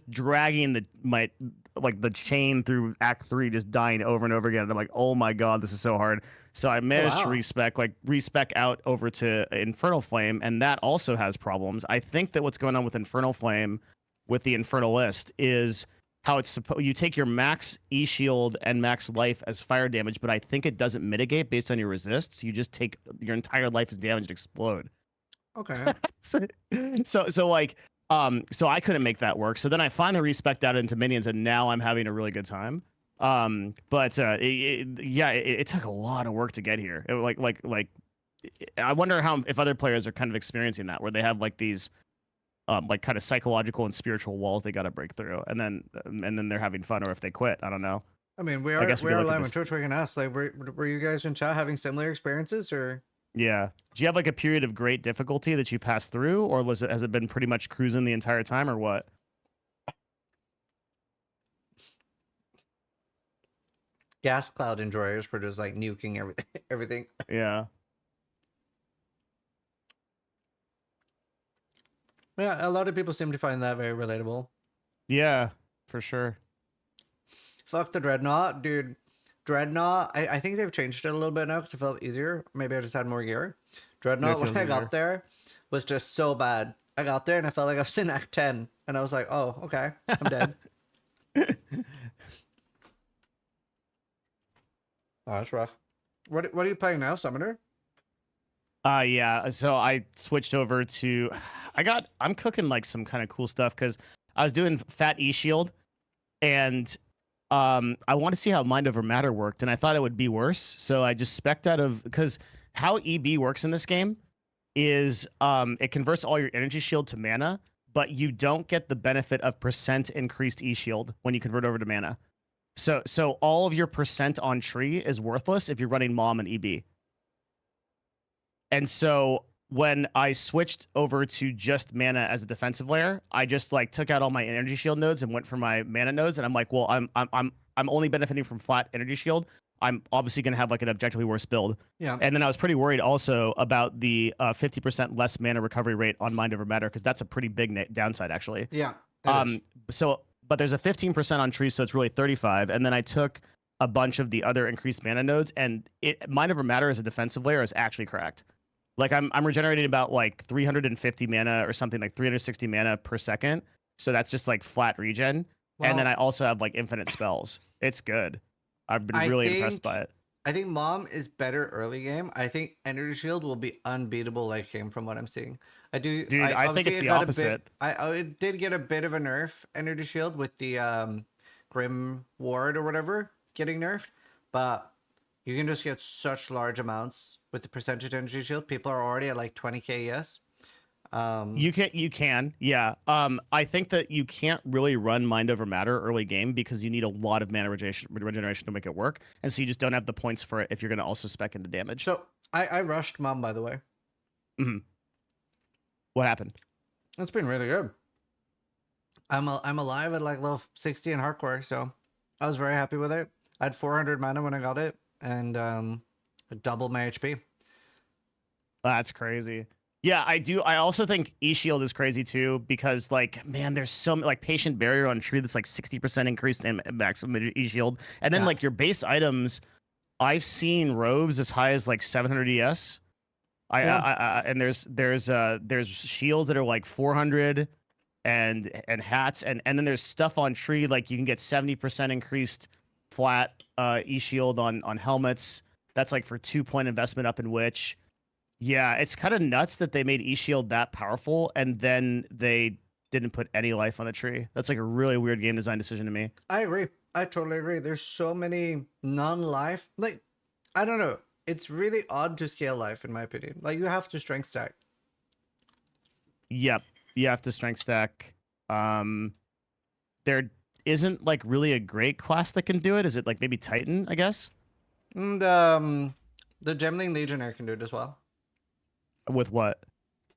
B: dragging my like the chain through Act 3, just dying over and over again. And I'm like, oh my god, this is so hard. So I
A: Oh
B: managed to
A: wow.
B: respec out over to Infernal Flame, and that also has problems. I think that what's going on with Infernal Flame with the Infernalist is how it's supposed you take your max E shield and max life as fire damage, but I think it doesn't mitigate based on your resists. You just take your entire life as damage and explode.
A: Okay.
B: so, so I couldn't make that work. So then I finally respec'd out into minions, and now I'm having a really good time. But it took a lot of work to get here. I wonder how if other players are kind of experiencing that, where they have like these like kind of psychological and spiritual walls they got to break through, and then they're having fun, or if they quit, I don't know.
A: I mean,
B: I guess we
A: we
B: could
A: are
B: look at
A: live on
B: this.
A: Twitch. We can ask like, were you guys in chat having similar experiences or?
B: Yeah. Do you have like a period of great difficulty that you passed through, or has it been pretty much cruising the entire time, or what?
A: Gas cloud enjoyers were just like nuking everything. Everything.
B: Yeah.
A: Yeah, a lot of people seem to find that very relatable.
B: Yeah, for sure.
A: Fuck the dreadnought, dude. Dreadnought, I think they've changed it a little bit now because it felt easier. Maybe I just had more gear.
B: Yeah,
A: Dreadnought,
B: it
A: when
B: feels
A: I
B: easier.
A: got there, was just so bad. I got there and I felt like I was in Act 10. And I was like, oh, okay, I'm dead. Oh, that's rough. What are you playing now, Summoner?
B: Yeah. So I switched over to I'm cooking like some kind of cool stuff because I was doing Fat E Shield, and I want to see how Mind Over Matter worked, and I thought it would be worse. So I just spec'd out of because how EB works in this game is it converts all your energy shield to mana, but you don't get the benefit of percent increased E shield when you convert over to mana. So all of your percent on tree is worthless if you're running Mom and EB. And so when I switched over to just mana as a defensive layer, I just like took out all my energy shield nodes and went for my mana nodes. And I'm like, well, I'm only benefiting from flat energy shield. I'm obviously going to have like an objectively worse build.
A: Yeah.
B: And then I was pretty worried also about the 50% less mana recovery rate on Mind Over Matter because that's a pretty big downside actually.
A: Yeah. It is.
B: So but there's a 15% on trees, so it's really 35. And then I took a bunch of the other increased mana nodes, and Mind Over Matter as a defensive layer is actually cracked. Like I'm regenerating about like 350 mana or something, like 360 mana per second. So that's just like flat regen. And then
A: Well,
B: I also have like infinite spells. It's good. I've been
A: I
B: really impressed
A: think
B: by it.
A: I think Mom is better early game. I think Energy Shield will be unbeatable late game from what I'm seeing. I do.
B: Dude,
A: I
B: I think
A: obviously
B: it's
A: it
B: the
A: got a bit.
B: opposite.
A: I it did get a bit of a nerf Energy Shield with the Grim Ward or whatever getting nerfed, but you can just get such large amounts with the percentage Energy Shield. People are already at like 20k. Yes.
B: You can, yeah. I think that you can't really run Mind Over Matter early game because you need a lot of mana regeneration to make it work, and so you just don't have the points for it if you're going to also spec into damage.
A: So I rushed Mom, by the way.
B: Mm-hmm. What happened?
A: It's been really good. I'm alive at like level 60 in hardcore, so I was very happy with it. I had 400 mana when I got it, and doubled my HP.
B: That's crazy. Yeah, I do. I also think E Shield is crazy too because, like, man, there's so like Patient Barrier on Tree that's like 60% increased in maximum E Shield, and then
A: Yeah.
B: like your base items. I've seen robes as high as like 700 ES. And there's shields that are like 400 and hats and then there's stuff on Tree like you can get 70% increased flat E Shield on helmets. That's like for 2 point investment up in Witch. Yeah, it's kind of nuts that they made E Shield that powerful and then they didn't put any life on the tree. That's like a really weird game design decision to me.
A: I agree. I totally agree. There's so many non-life. Like, I don't know. It's really odd to scale life, in my opinion. Like, you have to strength stack.
B: Yep, you have to strength stack. There isn't like really a great class that can do it. Is it like maybe Titan, I guess?
A: And the Gemling Legionnaire can do it as well.
B: With what?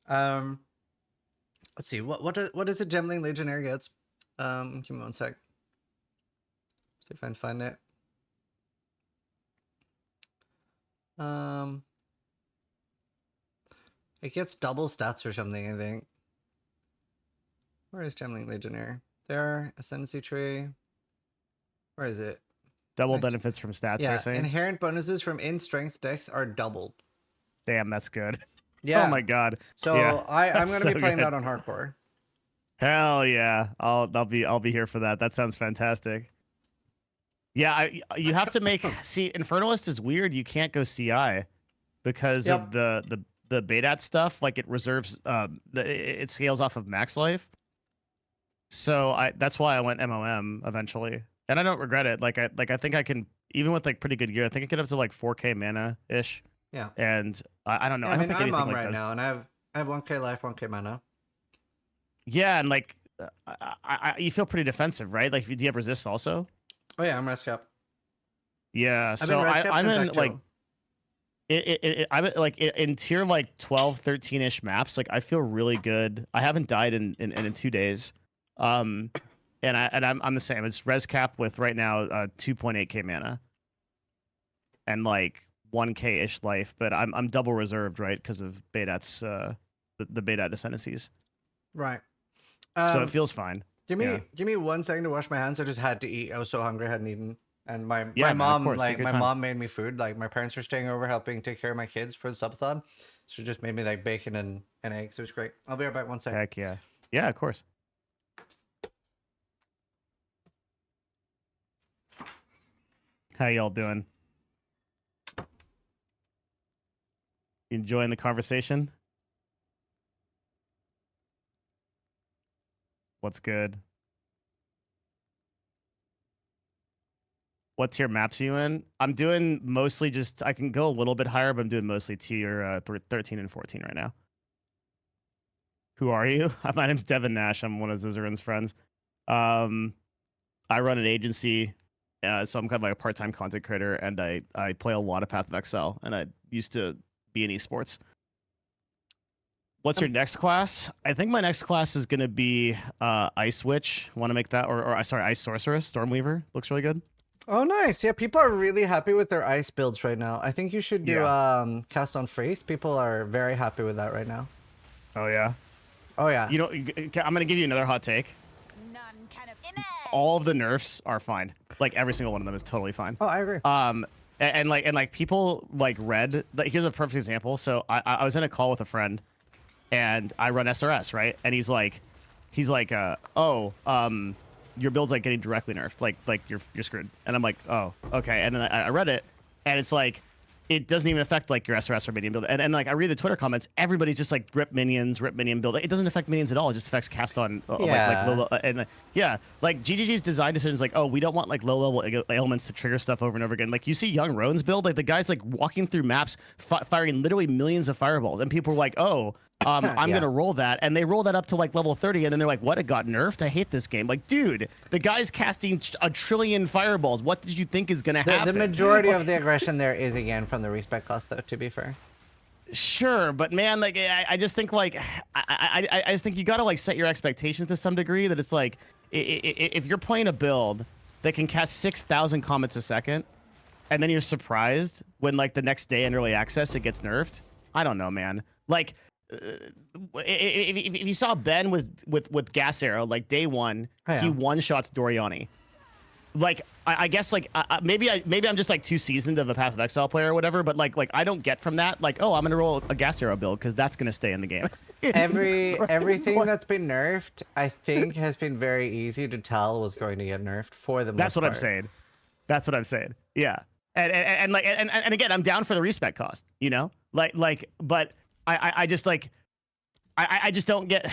A: Um, let's see. What is a Gemling Legionnaire gets? Give me one sec. See if I can find it. It gets double stats or something, I think. Where is Gemling Legionnaire? There, Ascendancy tree. Where is it?
B: Double
A: Nice.
B: benefits from stats, they're
A: Yeah,
B: saying?
A: inherent bonuses from in strength decks are doubled.
B: Damn, that's good.
A: Yeah.
B: Oh my god.
A: So
B: Yeah,
A: I'm
B: that's
A: gonna be
B: so
A: playing
B: good.
A: that on hardcore.
B: Hell yeah. I'll be here for that. That sounds fantastic. Yeah, you have to make see Infernalist is weird. You can't go CI because
A: Yep.
B: of the Betat stuff. Like it reserves it scales off of max life. So that's why I went MOM eventually. And I don't regret it. Like I think I can even with like pretty good gear, I think I get up to like 4k mana ish.
A: Yeah.
B: And I don't know.
A: Yeah,
B: I don't
A: I mean,
B: think
A: I'm
B: anything
A: on
B: like
A: right
B: does.
A: now, and I have 1k life, 1k mana.
B: Yeah, and like you feel pretty defensive, right? Like do you have resist also?
A: Oh yeah, I'm res cap.
B: Yeah,
A: I've been
B: so
A: res cap
B: I'm
A: since
B: in
A: Act
B: like
A: 2.
B: I'm like in tier like 12, 13-ish maps. Like I feel really good. I haven't died in 2 days. And I'm the same. It's res cap with right now 2.8k mana and like 1k ish life, but I'm double reserved, right? Because of Betat's the Betat ascendancies.
A: Right.
B: So it feels fine.
A: Give
B: Yeah.
A: me 1 second to wash my hands. I just had to eat. I was so hungry, I hadn't eaten. And my
B: Yeah, man, of
A: mom,
B: course. Take
A: like
B: your
A: my
B: time.
A: mom made me food. Like my parents are staying over helping take care of my kids for the subathon. So she just made me like bacon and eggs. It was great. I'll be right back 1 second.
B: Heck yeah. Yeah, of course. How y'all doing? Enjoying the conversation? What's good? What tier maps are you in? I'm doing mostly just, I can go a little bit higher, but I'm doing mostly tier 13 and 14 right now. Who are you? My name's Devin Nash. I'm one of Zizaran's friends. I run an agency, so I'm kind of like a part-time content creator, and I play a lot of Path of Exile, and I used to be in esports. What's your next class? I think my next class is going to be Ice Witch. Want to make that, or sorry, Ice Sorceress, Stormweaver. Looks really good.
A: Oh, nice. Yeah, people are really happy with their ice builds right now. I think you should do cast on freeze. People are very happy with that right now.
B: Oh yeah.
A: Oh yeah.
B: You know, I'm gonna give you another hot take.
C: None can
B: all of the nerfs are fine. Like every single one of them is totally fine.
A: Oh, I agree.
B: And like people like read. Like, here's a perfect example. So I was in a call with a friend, and I run SRS, right? And he's like, your build's like getting directly nerfed. Like you're screwed. And I'm like, oh, okay. And then I read it, and it's like, it doesn't even affect like your SRS or minion build. And like I read the Twitter comments, everybody's just like rip minion build. It doesn't affect minions at all. It just affects cast on like GGG's design decisions. Like, oh, we don't want like low level elements to trigger stuff over and over again. Like you see Young Roan's build, like the guy's like walking through maps, firing literally millions of fireballs, and people are like, oh. I'm gonna roll that, and they roll that up to like level 30, and then they're like, "What? It got nerfed? I hate this game." Like, dude, the guy's casting a trillion fireballs. What did you think is gonna happen?
A: The majority of the aggression there is again from the respec cost, though. To be fair.
B: Sure, but man, like I just think like I just think you gotta like set your expectations to some degree. That it's like if you're playing a build that can cast 6,000 comets a second, and then you're surprised when like the next day in early access it gets nerfed. I don't know, man. Like. If you saw Ben with gas arrow, like day one, he one shots Doriani. Like I guess like maybe I'm just like too seasoned of a Path of Exile player or whatever, but like I don't get from that like, oh, I'm gonna roll a gas arrow build because that's gonna stay in the game.
A: Everything that's been nerfed, I think, has been very easy to tell was going to get nerfed for the most
B: That's what
A: part.
B: I'm saying. That's what I'm saying. Yeah, and again, I'm down for the respect cost. You know, but. I just like I just don't get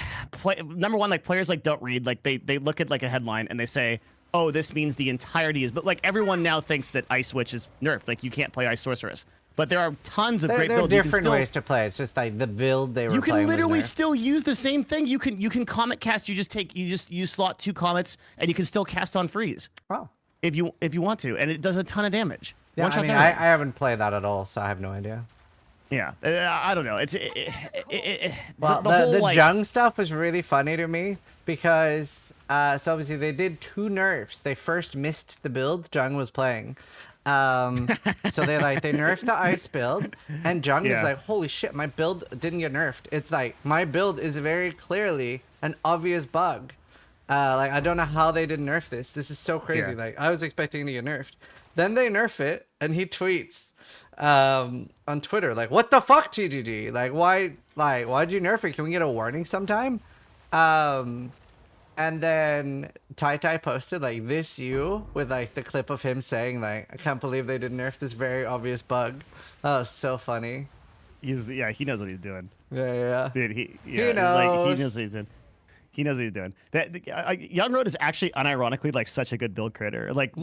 B: number one, like players like don't read, like they look at like a headline and they say, oh, this means the entirety is, but like everyone now thinks that Ice Witch is nerfed, like you can't play Ice Sorceress, but there are tons of great builds.
A: There are different ways to play. It's just like the build they were playing.
B: You can literally still use the same thing. You can comet cast. You slot 2 comets and you can still cast on freeze.
A: Oh,
B: if you want to, and it does a ton of damage.
A: Yeah, I mean, I haven't played that at all, so I have no idea.
B: Yeah, I don't know.
A: Well, the Jung stuff was really funny to me because so obviously they did 2 nerfs. They first missed the build Jung was playing. So they nerfed the ice build, and Jung is like, holy shit, my build didn't get nerfed. It's like my build is very clearly an obvious bug. Like I don't know how they didn't nerf this. This is so crazy. Like I was expecting to get nerfed. Then they nerf it, and he tweets on Twitter like, what the fuck, GGG? Like why'd you nerf it? Can we get a warning sometime? And then Tai posted like this with like the clip of him saying like, I can't believe they didn't nerf this very obvious bug. That was so funny.
B: He knows what he's doing.
A: Yeah.
B: Dude, he
A: knows.
B: Like, he knows what he's doing. He knows what he's doing. Young Road is actually unironically like such a good build creator. Like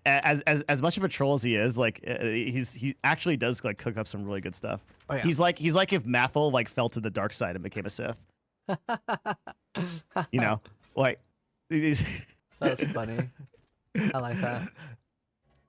B: as much of a troll as he is, like he actually does like cook up some really good stuff. Oh, yeah. He's like if Mathel like fell to the dark side and became a Sith. You know, like
A: that's funny. I like that.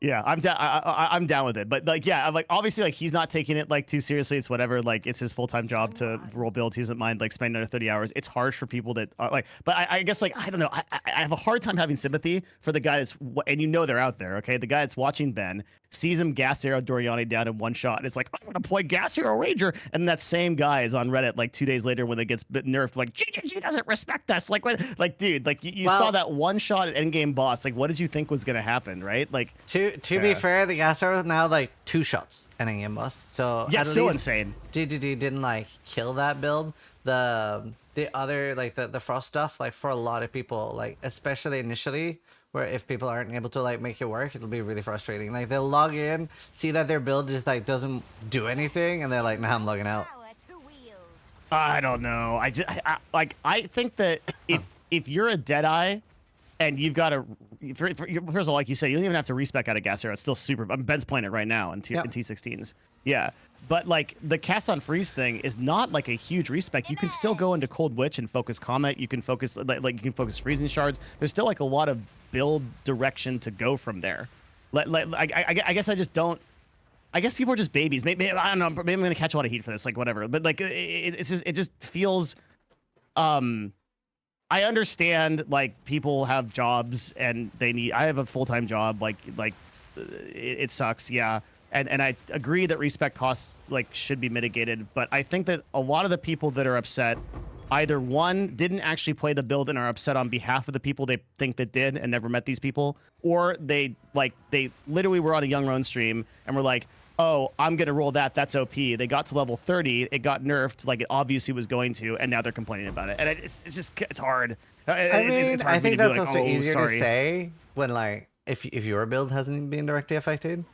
B: Yeah, I'm down. I'm down with it. But like, yeah, I'm like obviously like he's not taking it like too seriously. It's whatever. Like it's his full-time job to roll builds. He doesn't mind like spending another 30 hours. It's harsh for people that are like. But I guess like I don't know. I have a hard time having sympathy for the guy that's and you know they're out there. Okay, the guy that's watching Ben sees him gas arrow Doriani down in one shot. It's like I'm gonna play gas arrow Ranger, and that same guy is on Reddit like 2 days later when it gets nerfed. Like GGG doesn't respect us. Like what? Like dude, like you saw that one shot at endgame boss. Like what did you think was gonna happen? Right? Like
A: to be fair, the gas arrow is now like 2 shots at endgame boss. So
B: yeah,
A: at
B: still
A: least
B: insane.
A: GGG didn't like kill that build. The other like the frost stuff, like for a lot of people, like especially initially, where if people aren't able to like make it work, it'll be really frustrating. Like they'll log in, see that their build just like doesn't do anything, and they're like, nah, I'm logging out.
B: I don't know. I think that if you're a Deadeye and you've got a first of all, like you said, you don't even have to respec out of gas arrow. It's still super. Ben's playing it right now in T16s. Yeah, but like the cast on freeze thing is not like a huge respec. You can still go into Cold Witch and focus Comet. You can focus like you can focus freezing shards. There's still like a lot of build direction to go from there. I guess I just don't. I guess people are just babies. Maybe I don't know. Maybe I'm gonna catch a lot of heat for this. Like whatever. But like it just feels. I understand like people have jobs and they need. I have a full-time job. Like it sucks. Yeah. And I agree that respect costs like should be mitigated, but I think that a lot of the people that are upset either one, didn't actually play the build and are upset on behalf of the people they think that did and never met these people, or they literally were on a Young Roan stream and were like, oh, I'm gonna roll that. That's OP. They got to level 30. It got nerfed like it obviously was going to, and now they're complaining about it. And it's hard.
A: I
B: I
A: think that's also easier to say when like if your build hasn't been directly affected.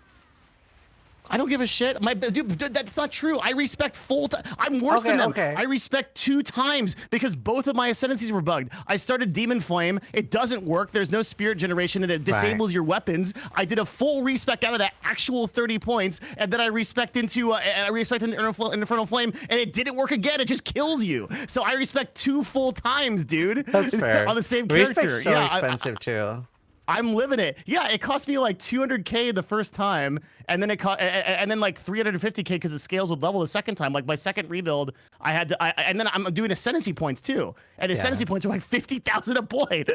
B: I don't give a shit. Dude, that's not true. I respect full time. I'm worse than them.
A: Okay.
B: I respect 2 times because both of my ascendancies were bugged. I started Demon Flame. It doesn't work. There's no spirit generation and it disables your weapons. I did a full respec out of that actual 30 points, and then I respect into Infernal Flame, and it didn't work again. It just kills you. So I respect 2 full times, dude.
A: That's fair.
B: On the same character.
A: Respect's so expensive too.
B: I'm living it. Yeah, it cost me like 200K the first time, and then and then like 350K because it scales with level the second time. Like my second rebuild, I had to, and then I'm doing Ascendancy points too, and Ascendancy points are like 50,000 a point.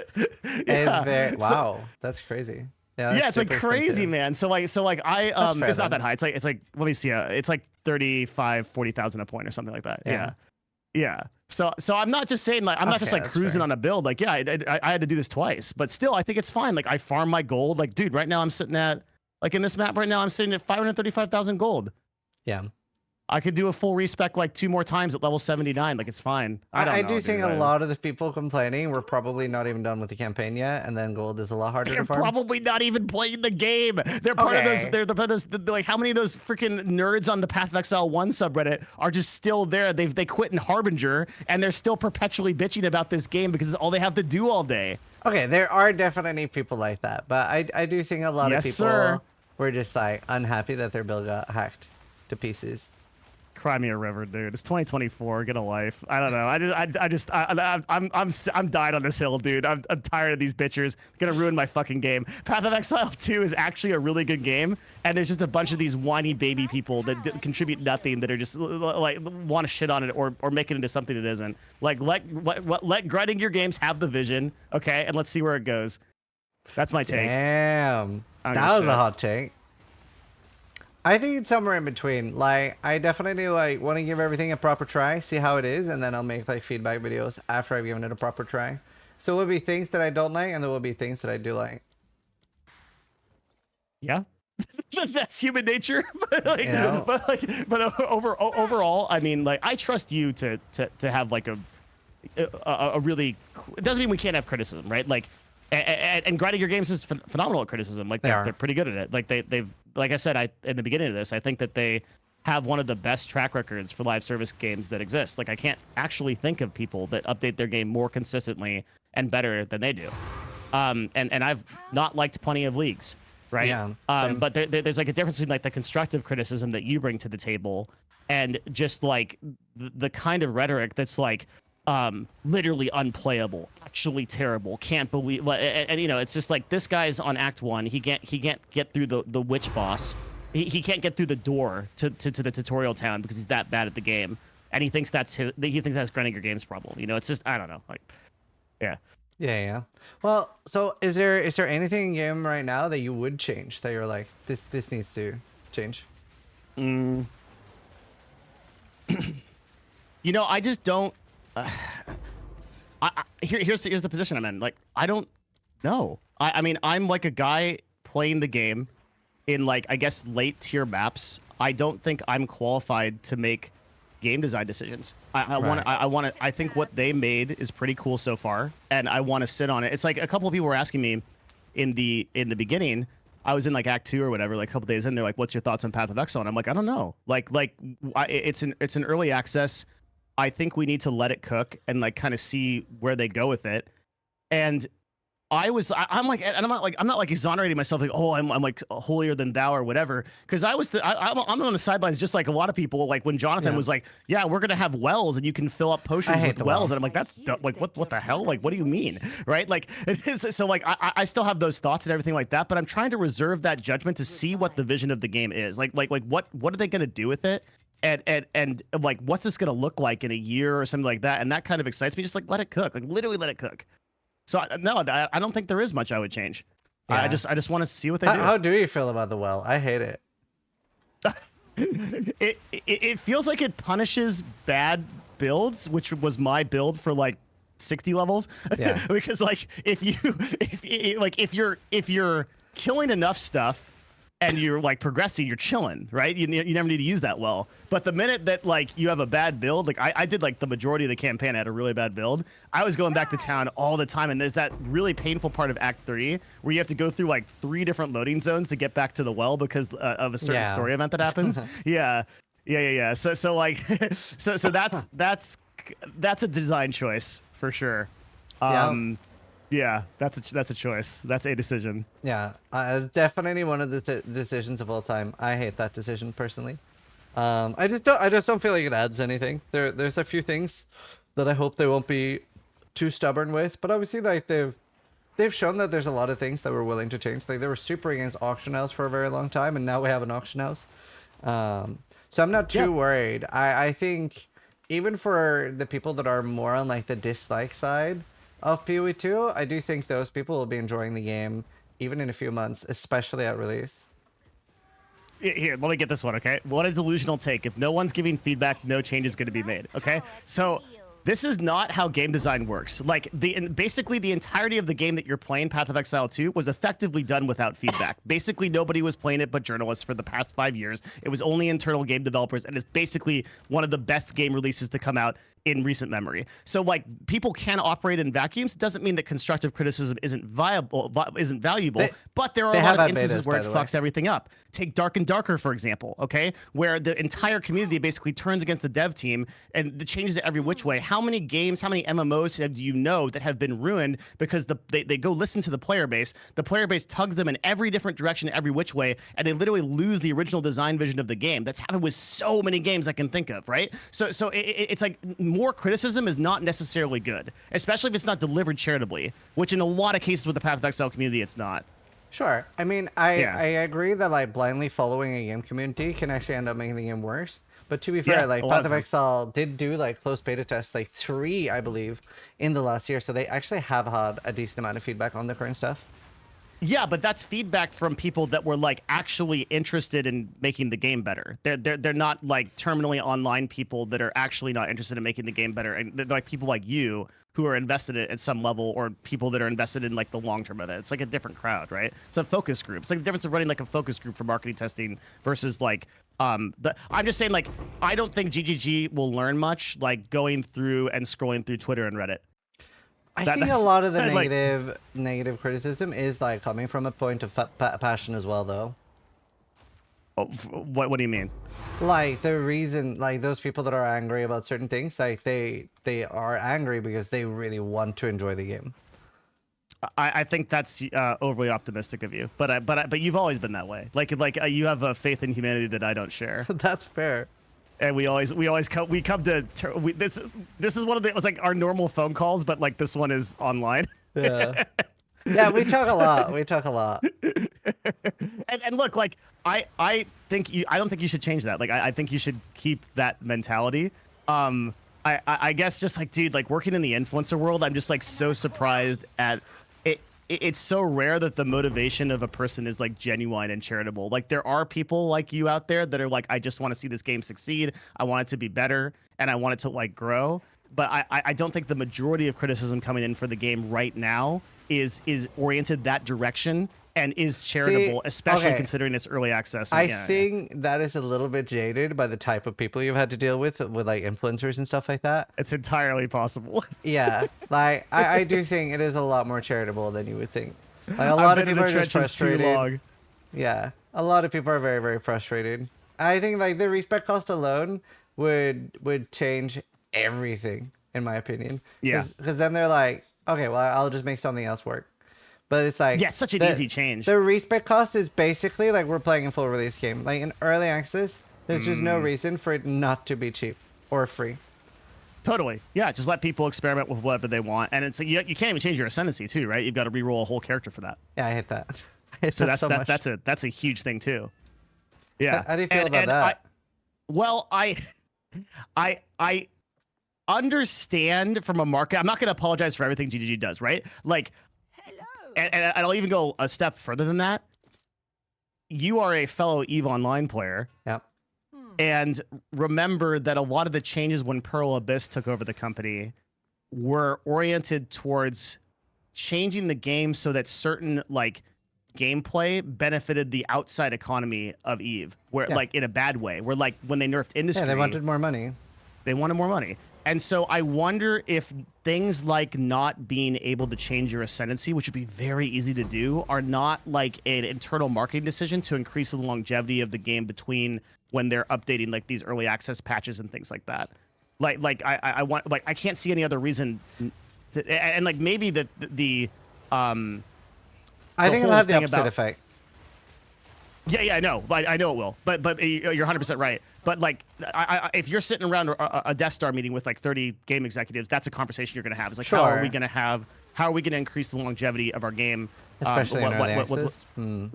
A: Wow, that's crazy.
B: Yeah, it's like crazy, expensive. Man. So like it's not that high. It's like let me see. It's like 40,000 a point or something like that. Yeah. So I'm not just saying like I'm not just like cruising on a build. Like I had to do this twice, but still I think it's fine. Like I farm my gold. Like dude, right now I'm sitting at like in this map right now I'm sitting at 535,000 gold.
A: Yeah.
B: I could do a full respec like 2 more times at level 79. Like it's fine.
A: I do think a lot of the people complaining were probably not even done with the campaign yet, and then gold is a lot harder to farm.
B: They're probably not even playing the game. They're part of those. They're part of those. Like how many of those freaking nerds on the Path of Exile 1 subreddit are just still there? They quit in Harbinger and they're still perpetually bitching about this game because it's all they have to do all day.
A: Okay, there are definitely people like that, but I do think a lot of people were just like unhappy that their build got hacked to pieces.
B: Cry me a river, dude. It's 2024. Get a life. I don't know. I'm dying on this hill, dude. I'm tired of these bitchers. Gonna ruin my fucking game. Path of Exile 2 is actually a really good game, and there's just a bunch of these whiny baby people that contribute nothing that are just like want to shit on it or make it into something it isn't. Like let grinding your games have the vision, okay, and let's see where it goes. That's my take.
A: Damn, that was a hot take. I think it's somewhere in between. Like, I definitely like want to give everything a proper try, see how it is, and then I'll make like feedback videos after I've given it a proper try. So there will be things that I don't like, and there will be things that I do like.
B: Yeah, that's human nature. But overall, I mean, like, I trust you to have like a really. It doesn't mean we can't have criticism, right? Like, and grinding your games is phenomenal at criticism. Like they're pretty good at it. Like they've. Like I said, in the beginning of this, I think that they have one of the best track records for live service games that exist. Like I can't actually think of people that update their game more consistently and better than they do. And I've not liked plenty of leagues, right? Yeah. But there's like a difference between like the constructive criticism that you bring to the table and just like the kind of rhetoric that's like literally unplayable, actually terrible, can't believe, and you know, it's just like this guy's on Act 1, he can't get through the witch boss, he can't get through the door to the tutorial town because he's that bad at the game, and he thinks that's grinding your game's problem. You know, it's just, I don't know, like, yeah.
A: Well, so is there anything in game right now that you would change, that you're like, this needs to change?
B: You know, I just don't. Here's the position I'm in. Like, I don't know. I mean, I'm like a guy playing the game in like, I guess, late tier maps. I don't think I'm qualified to make game design decisions. I think what they made is pretty cool so far, and I want to sit on it. It's like a couple of people were asking me in the beginning. I was in like Act 2 or whatever, like a couple days in. They're like, "What's your thoughts on Path of Exile?" And I'm like, I don't know. It's an early access. I think we need to let it cook and like kind of see where they go with it. And I'm not like exonerating myself like, oh, I'm like holier than thou or whatever, because I'm on the sidelines just like a lot of people. Like when Jonathan was like, yeah, we're gonna have wells and you can fill up potions with wells, and I'm like, that's like what the hell, like what do you mean, right? Like it is, so like I still have those thoughts and everything like that, but I'm trying to reserve that judgment to see what the vision of the game is. Like what are they gonna do with it? And like, what's this gonna look like in a year or something like that? And that kind of excites me. Just like let it cook, like literally let it cook. So no, I don't think there is much I would change. Yeah. I just want to see what they do.
A: How do you feel about the well? I hate it.
B: It feels like it punishes bad builds, which was my build for like 60 levels.
A: Yeah.
B: Because like if you're killing enough stuff and you're like progressing, you're chilling, right? You never need to use that well. But the minute that like you have a bad build, like I did like the majority of the campaign, I had a really bad build. I was going back to town all the time, and there's that really painful part of Act 3 where you have to go through like 3 different loading zones to get back to the well because of a certain story event that happens. Yeah. So like so that's a design choice for sure. Yeah, that's a choice. That's a decision.
A: Yeah, definitely one of the decisions of all time. I hate that decision personally. I just don't feel like it adds anything. There's a few things that I hope they won't be too stubborn with, but obviously like they've shown that there's a lot of things that we're willing to change. Like they were super against auction house for a very long time, and now we have an auction house. So I'm not too worried. I think even for the people that are more on like the dislike side of PoE2, I do think those people will be enjoying the game even in a few months, especially at release.
B: Here, let me get this one, okay? What a delusional take. If no one's giving feedback, no change is going to be made, okay? So this is not how game design works. Like basically the entirety of the game that you're playing, Path of Exile 2, was effectively done without feedback. Basically nobody was playing it but journalists for the past 5 years. It was only internal game developers, and it's basically one of the best game releases to come out in recent memory. So like people can operate in vacuums. It doesn't mean that constructive criticism isn't valuable, but there are a lot of instances where it fucks everything up. Take Dark and Darker, for example, okay? Where the entire community basically turns against the dev team and the changes it every which way. How many games, how many MMOs do you know that have been ruined because they go listen to the player base tugs them in every different direction, every which way, and they literally lose the original design vision of the game. That's happened with so many games I can think of, right? So it's like more criticism is not necessarily good, especially if it's not delivered charitably, which in a lot of cases with the Path of Exile community, it's not.
A: Sure. I mean, I agree that like blindly following a game community can actually end up making the game worse. But to be fair, like Path of Exile did do like close beta tests, like 3, I believe, in the last year. So they actually have had a decent amount of feedback on the current stuff.
B: Yeah, but that's feedback from people that were like actually interested in making the game better. They're not like terminally online people that are actually not interested in making the game better, and they're like people like you who are invested in it at some level, or people that are invested in like the long term of it. It's like a different crowd, right? It's a focus group. It's like the difference of running like a focus group for marketing testing versus like I'm just saying, like, I don't think GGG will learn much like going through and scrolling through Twitter and Reddit.
A: I think a lot of the negative criticism is like coming from a point of passion as well, though.
B: Oh, what do you mean?
A: Like the reason, like those people that are angry about certain things, like they are angry because they really want to enjoy the game.
B: I think that's overly optimistic of you, but you've always been that way. Like you have a faith in humanity that I don't share.
A: That's fair.
B: And we come to this is one of the, it was like our normal phone calls, but like this one is online.
A: Yeah. Yeah, we talk a lot. We talk a lot.
B: And look, like I don't think you should change that. Like I think you should keep that mentality. I guess just like, dude, like working in the influencer world, I'm just like so surprised at it. It's so rare that the motivation of a person is like genuine and charitable. Like there are people like you out there that are like, I just want to see this game succeed. I want it to be better, and I want it to like grow. But I don't think the majority of criticism coming in for the game right now is oriented that direction and is charitable, especially considering it's early access.
A: I think that is a little bit jaded by the type of people you've had to deal with like influencers and stuff like that.
B: It's entirely possible.
A: Yeah, like I do think it is a lot more charitable than you would think. Like a lot of people are just frustrated. Yeah, a lot of people are very, very frustrated. I think like the respect cost alone would change everything, in my opinion.
B: Yeah,
A: because then they're like, okay, well, I'll just make something else work. But it's like,
B: yeah, such an easy change.
A: The respect cost is basically like we're playing a full release game. Like in early access, there's just no reason for it not to be cheap or free.
B: Totally. Yeah, just let people experiment with whatever they want. And it's you can't even change your Ascendancy too, right? You've got to re-roll a whole character for that.
A: Yeah, I hate that.
B: So that's a huge thing too. Yeah.
A: How do you feel about that?
B: I understand from a market. I'm not going to apologize for everything GGG does, right? Like, and I'll even go a step further than that. You are a fellow EVE Online player.
A: Yep.
B: And remember that a lot of the changes when Pearl Abyss took over the company were oriented towards changing the game so that certain like gameplay benefited the outside economy of Eve, where like in a bad way, where like when they nerfed industry,
A: Yeah, they wanted more money.
B: They wanted more money. And so I wonder if things like not being able to change your ascendancy, which would be very easy to do, are not like an internal marketing decision to increase the longevity of the game between when they're updating like these early access patches and things like that. I want, like, I can't see any other reason to, and like maybe the
A: I think it'll have the
B: thing
A: opposite effect.
B: Yeah, I know. I know it will. But you're 100% right. But like, if you're sitting around a Death Star meeting with like 30 game executives, that's a conversation you're going to have. It's like, how are we going to increase the longevity of our game?
A: Especially in early access.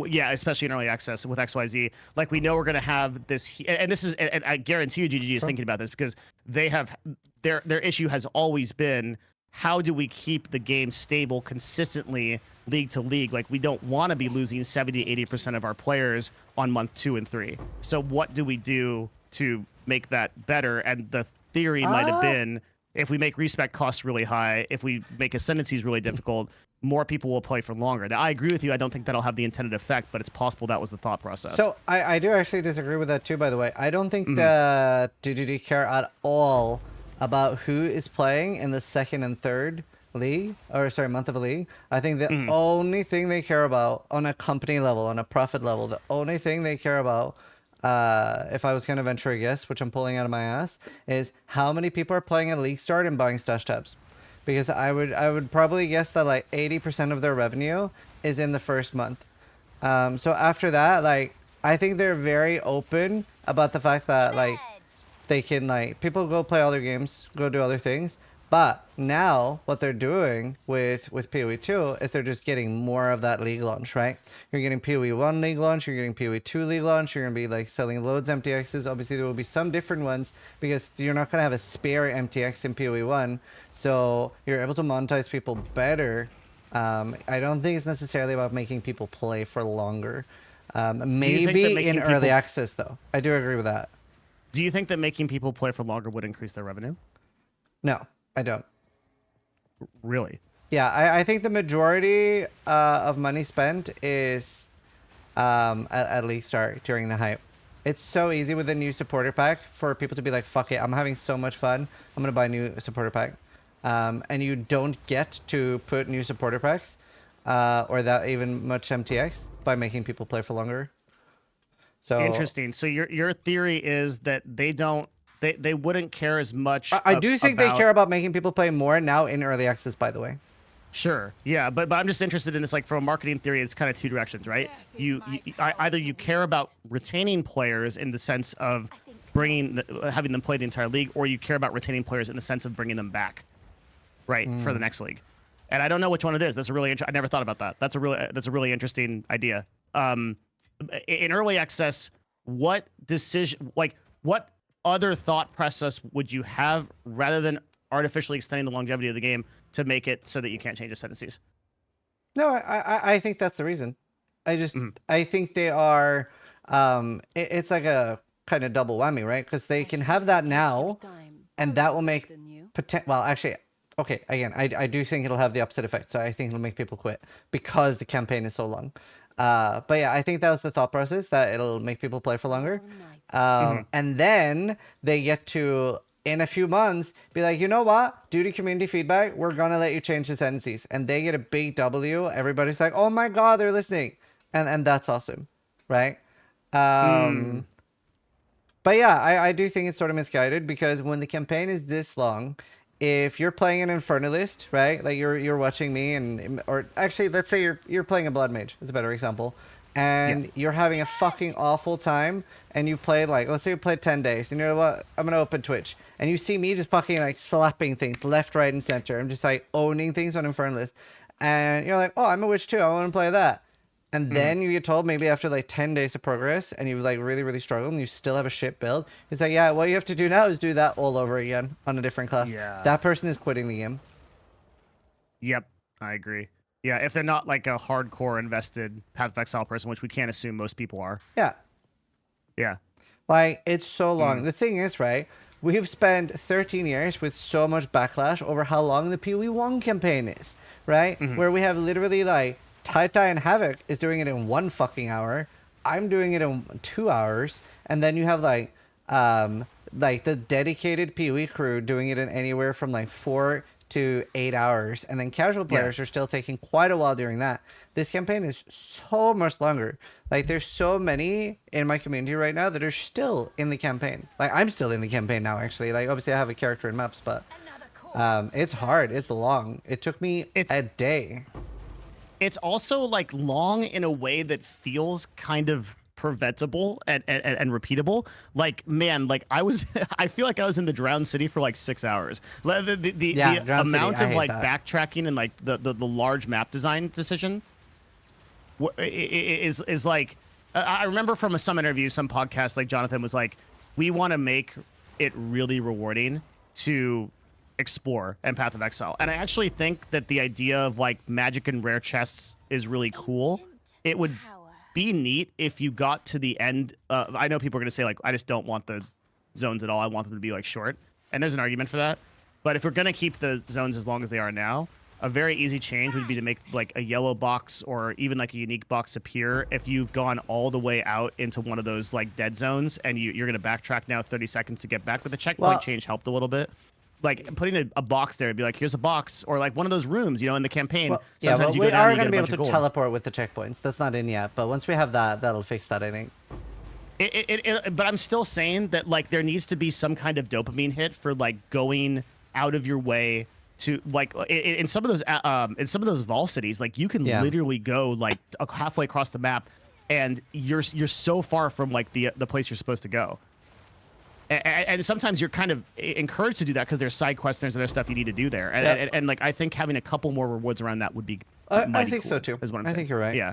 B: Yeah, especially in early access with XYZ. Like, we know we're going to have this, and this is, and I guarantee you GGG is thinking about this because they have, their issue has always been, how do we keep the game stable consistently league to league? Like, we don't want to be losing 70-80% of our players on month 2 and 3. So what do we do to make that better? And the theory might have been, if we make respec costs really high, if we make ascendancies really difficult, more people will play for longer. Now, I agree with you. I don't think that'll have the intended effect, but it's possible that was the thought process.
A: So I do actually disagree with that too, by the way. I don't think that DDD care at all about who is playing in the second and third league, or sorry, month of a league. I think the only thing they care about on a company level, on a profit level, the only thing they care about, if I was going to venture a guess, which I'm pulling out of my ass, is how many people are playing at league start and buying stash tabs. Because I would probably guess that like 80% of their revenue is in the first month. So after that, like, I think they're very open about the fact that like they can, like, people go play other games, go do other things. But now what they're doing with PoE 2 is they're just getting more of that league launch, right? You're getting PoE 1 league launch, you're getting PoE 2 league launch, you're going to be like selling loads of MTXs. Obviously there will be some different ones because you're not going to have a spare MTX in PoE 1. So you're able to monetize people better. I don't think it's necessarily about making people play for longer. Maybe in early access though. I do agree with that.
B: Do you think that making people play for longer would increase their revenue?
A: No, I don't.
B: Really?
A: Yeah, I think the majority of money spent is at least start during the hype. It's so easy with a new supporter pack for people to be like, fuck it, I'm having so much fun, I'm going to buy a new supporter pack. And you don't get to put new supporter packs or that even much MTX by making people play for longer. So
B: interesting. So your theory is that they wouldn't care as much.
A: I do think they care about making people play more now in early access, by the way.
B: Sure. Yeah, but I'm just interested in this, like, from a marketing theory, it's kind of two directions, right? Either you care about retaining players in the sense of having them play the entire league, or you care about retaining players in the sense of bringing them back, right, for the next league. And I don't know which one it is. That's a really I never thought about that. That's a really interesting idea. In early access, what other thought process would you have rather than artificially extending the longevity of the game to make it so that you can't change ascendancies?
A: No, I think that's the reason. I think they are, it's like a kind of double whammy, right? Because they can have that now, and that will make, well, actually, okay, again, I do think it'll have the opposite effect. So I think it'll make people quit because the campaign is so long. But yeah, I think that was the thought process, that it'll make people play for longer. And then they get to, in a few months, be like, you know what? Due to community feedback, we're going to let you change the sentences. And they get a big W. Everybody's like, oh my God, they're listening. And that's awesome, right? But yeah, I do think it's sort of misguided because when the campaign is this long, if you're playing an Infernalist, right? Like you're watching me or actually, let's say you're playing a Blood Mage. It's a better example. And you're having a fucking awful time, and you played, like, let's say you played 10 days, and you're like, what? I'm gonna open Twitch, and you see me just fucking like slapping things left, right, and center. I'm just like owning things on Infernalist, and you're like, oh, I'm a witch too, I want to play that. And then you get told maybe after like 10 days of progress, and you've like really, really struggled, and you still have a shit build. It's like, yeah, what you have to do now is do that all over again on a different class.
B: Yeah.
A: That person is quitting the game.
B: Yep, I agree. Yeah, if they're not like a hardcore invested Path of Exile person, which we can't assume most people are.
A: Yeah.
B: Yeah.
A: Like, it's so long. The thing is, right, we've spent 13 years with so much backlash over how long the PoE1 campaign is, right? Where we have literally, like, Tai and Havoc is doing it in 1 fucking hour. I'm doing it in 2 hours. And then you have, like the dedicated PoE crew doing it in anywhere from, like, 4 to 8 hours. And then casual players are still taking quite a while during that. This campaign is so much longer. Like, there's so many in my community right now that are still in the campaign. Like, I'm still in the campaign now, actually. Like, obviously I have a character in maps, but it's hard. It's long. It took me a day.
B: It's also like long in a way that feels kind of preventable and repeatable. Like, man, like I feel like I was in the Drowned City for like 6 hours. The amount of like backtracking and like the large map design decision is like, I remember from some interview, some podcast, like Jonathan was like, we want to make it really rewarding to explore and Path of Exile. And I actually think that the idea of like magic and rare chests is really cool. It would be neat if you got to the end. I know people are going to say like, I just don't want the zones at all. I want them to be like short. And there's an argument for that. But if we're going to keep the zones as long as they are now, a very easy change would be to make like a yellow box or even like a unique box appear if you've gone all the way out into one of those like dead zones and you're going to backtrack now 30 seconds to get back. But the checkpoint change helped a little bit. Like putting a box there, it'd be like, here's a box, or like one of those rooms, you know, in the campaign.
A: Well, yeah, well, we are going to be able to teleport with the checkpoints. That's not in yet, but once we have that, that'll fix that, I think.
B: But I'm still saying that like there needs to be some kind of dopamine hit for like going out of your way to like in some of those Vol cities, like you can literally go like halfway across the map, and you're so far from like the place you're supposed to go. And sometimes you're kind of encouraged to do that because there's side quests and there's other stuff you need to do there. And like I think having a couple more rewards around that would be
A: I think cool, so too.
B: Is what I'm saying.
A: I think you're right.
B: Yeah.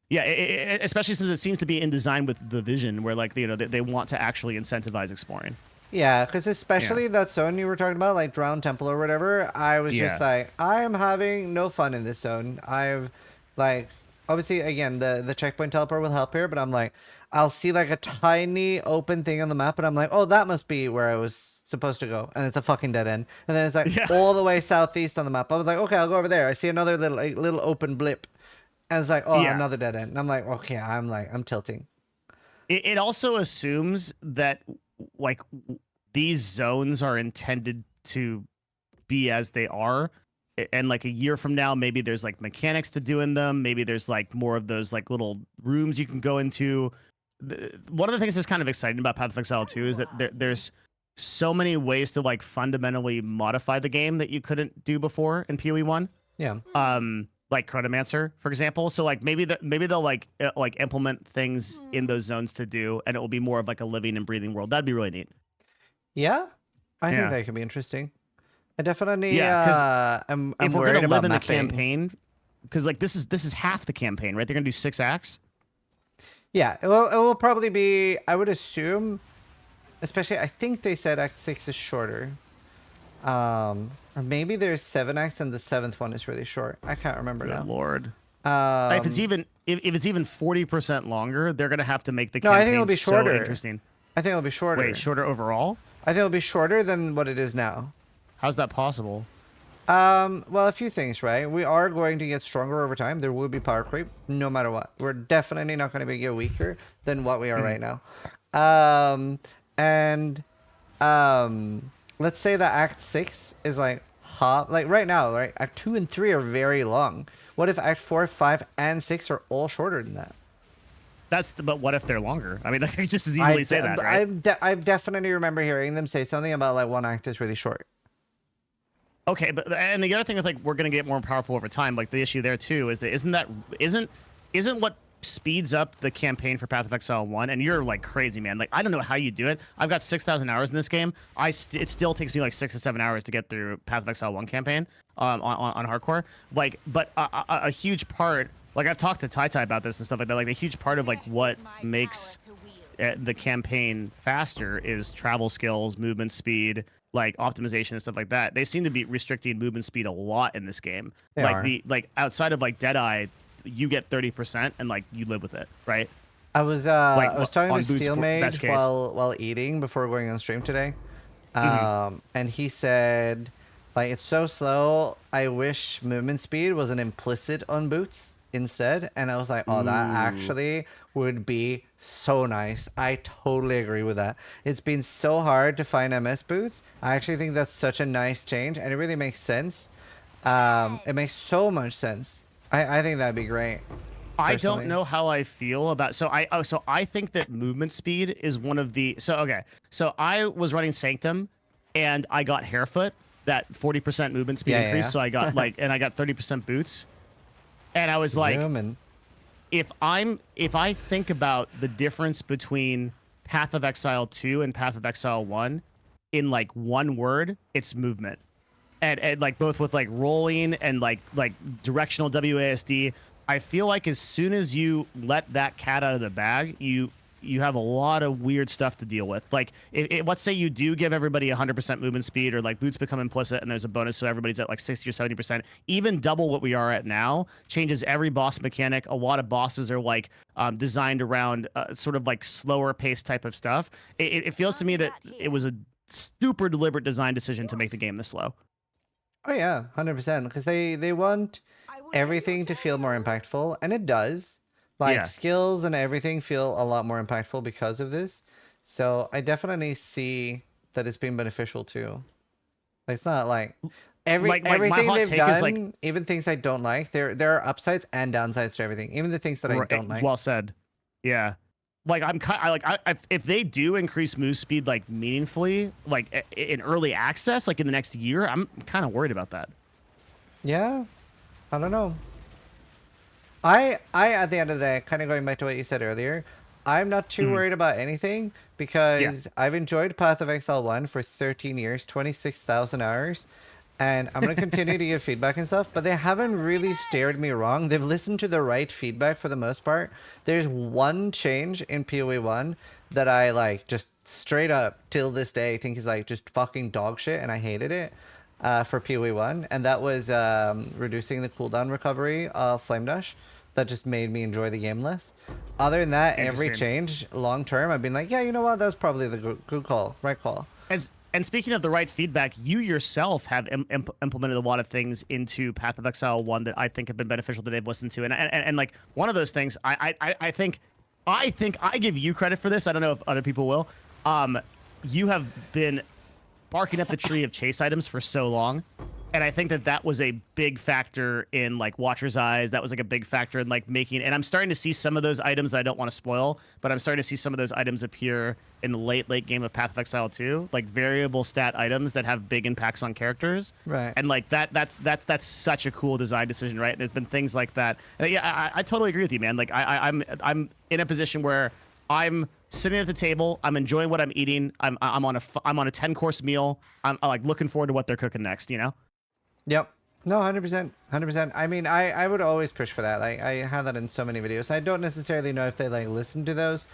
B: Yeah, especially since it seems to be in design with the vision where like, you know, they want to actually incentivize exploring.
A: Yeah, because especially that zone you were talking about, like Drowned Temple or whatever, I was just like, I am having no fun in this zone. I've like, obviously, again, the checkpoint teleport will help here, but I'm like, I'll see like a tiny open thing on the map, and I'm like, oh, that must be where I was supposed to go, and it's a fucking dead end. And then it's like all the way southeast on the map. I was like, okay, I'll go over there. I see another little open blip, and it's like, oh, another dead end. And I'm like, okay, I'm tilting.
B: It also assumes that like these zones are intended to be as they are. And like a year from now, maybe there's like mechanics to do in them. Maybe there's like more of those like little rooms you can go into. One of the things that's kind of exciting about Path of Exile 2 is that there's so many ways to like fundamentally modify the game that you couldn't do before in PoE 1.
A: Yeah.
B: Like Chronomancer, for example. So like maybe they'll like implement things in those zones to do, and it will be more of like a living and breathing world. That'd be really neat.
A: Yeah, I think that could be interesting. I definitely I'm
B: if we're
A: worried
B: gonna live
A: about
B: in
A: mapping.
B: the campaign, because like this is half the campaign, right? They're gonna do 6 acts.
A: Yeah, it will probably be, I would assume, especially I think they said Act 6 is shorter. Or maybe there's 7 acts and the 7th one is really short. I can't remember now.
B: Good Lord. If it's even 40% longer, they're gonna have to make the campaign
A: I think it'll be shorter.
B: So interesting.
A: I think it'll be shorter.
B: Wait, shorter overall?
A: I think it'll be shorter than what it is now.
B: How's that possible?
A: Well, a few things, right? We are going to get stronger over time. There will be power creep, no matter what. We're definitely not going to get weaker than what we are right now. Let's say that Act 6 is like like right now, right? Act 2 and 3 are very long. What if Act 4, 5, and 6 are all shorter than that?
B: But what if they're longer? I mean, I could just as easily say that, right?
A: I definitely remember hearing them say something about like one act is really short.
B: Okay, and the other thing is like we're gonna get more powerful over time. Like the issue there too is that isn't what speeds up the campaign for Path of Exile 1, and you're like crazy, man. Like I don't know how you do it. I've got 6,000 hours in this game. It still takes me like 6 to 7 hours to get through Path of Exile 1 campaign on hardcore. Like, but a huge part. Like I've talked to Tai about this and stuff like that. Like a huge part of like what makes the campaign faster is travel skills, movement speed, like optimization and stuff like that. They seem to be restricting movement speed a lot in this game. Like outside of like Deadeye, you get 30% and like you live with it, right? Like
A: I was talking
B: on
A: to
B: boots, best
A: Steelmage
B: case.
A: while eating before going on stream today.
B: Mhm.
A: And he said, like, it's so slow. I wish movement speed was an implicit on boots instead. And I was like, oh, that
B: Ooh.
A: actually would be so nice. I totally agree with that. It's been so hard to find MS boots. I actually think that's such a nice change, and it really makes sense. It makes so much sense. I think that'd be great,
B: I don't
A: personally.
B: know how I feel about so I think that movement speed is one of the so I was running Sanctum and I got Hairfoot, that 40% movement speed
A: Yeah,
B: increase,
A: yeah,
B: so I got
A: yeah.
B: like and I got 30% boots, and I was like,
A: Zoom and
B: if I think about the difference between Path of Exile 2 and Path of Exile 1 in like one word, it's movement. And like both with like rolling and like directional WASD. I feel like as soon as you let that cat out of the bag, you have a lot of weird stuff to deal with. Like, let's say you do give everybody 100% movement speed, or like boots become implicit and there's a bonus, so everybody's at like 60 or 70%. Even double what we are at now changes every boss mechanic. A lot of bosses are like designed around sort of like slower pace type of stuff. It feels to me that it was a super deliberate design decision to make the game this slow.
A: oh yeah, 100%. Because they want everything to feel more impactful, and it does. Like,
B: Yeah.
A: skills and everything feel a lot more impactful because of this. So I definitely see that it's been beneficial too. Like, it's not like
B: Like my
A: everything
B: hot
A: they've
B: take is like,
A: done, even things I don't like. There are upsides and downsides to everything, even the things that I don't like.
B: well said. Yeah. Like if they do increase move speed like meaningfully, like in early access, like in the next year, I'm kind of worried about that.
A: Yeah, I don't know. I at the end of the day, kind of going back to what you said earlier, I'm not too
B: Mhm.
A: worried about anything
B: Yeah.
A: because I've enjoyed Path of Exile 1 for 13 years, 26,000 hours, and I'm going to continue to give feedback and stuff, but they haven't really steered me wrong. They've listened to the right feedback for the most part. There's one change in PoE 1 that I like just straight up till this day think is like just fucking dog shit, and I hated it. For PoE 1, and that was reducing the cooldown recovery of Flame Dash. That just made me enjoy the game less. Other than that, every
B: Interesting.
A: change long term, I've been like, yeah, you know what? That was probably the good call, right call.
B: And speaking of the right feedback, you yourself have implemented a lot of things into Path of Exile 1 that I think have been beneficial that they've listened to. And like one of those things, I think I give you credit for this. I don't know if other people will. You have been barking up the tree of chase items for so long, and I think that that was a big factor in like Watcher's Eyes. That was like a big factor in like making, and I'm starting to see some of those items that I don't want to spoil, but I'm starting to see some of those items appear in the late game of Path of Exile 2, like variable stat items that have big impacts on characters.
A: Right.
B: And like that's such a cool design decision, right? There's been things like that. Yeah, I totally agree with you, man. Like I'm in a position where I'm sitting at the table. I'm enjoying what I'm eating. I'm on a 10-course meal. I'm like looking forward to what they're cooking next. You know?
A: Yep. No, 100%. 100%. I mean, I would always push for that. Like, I have that in so many videos. I don't necessarily know if they, like, listen to those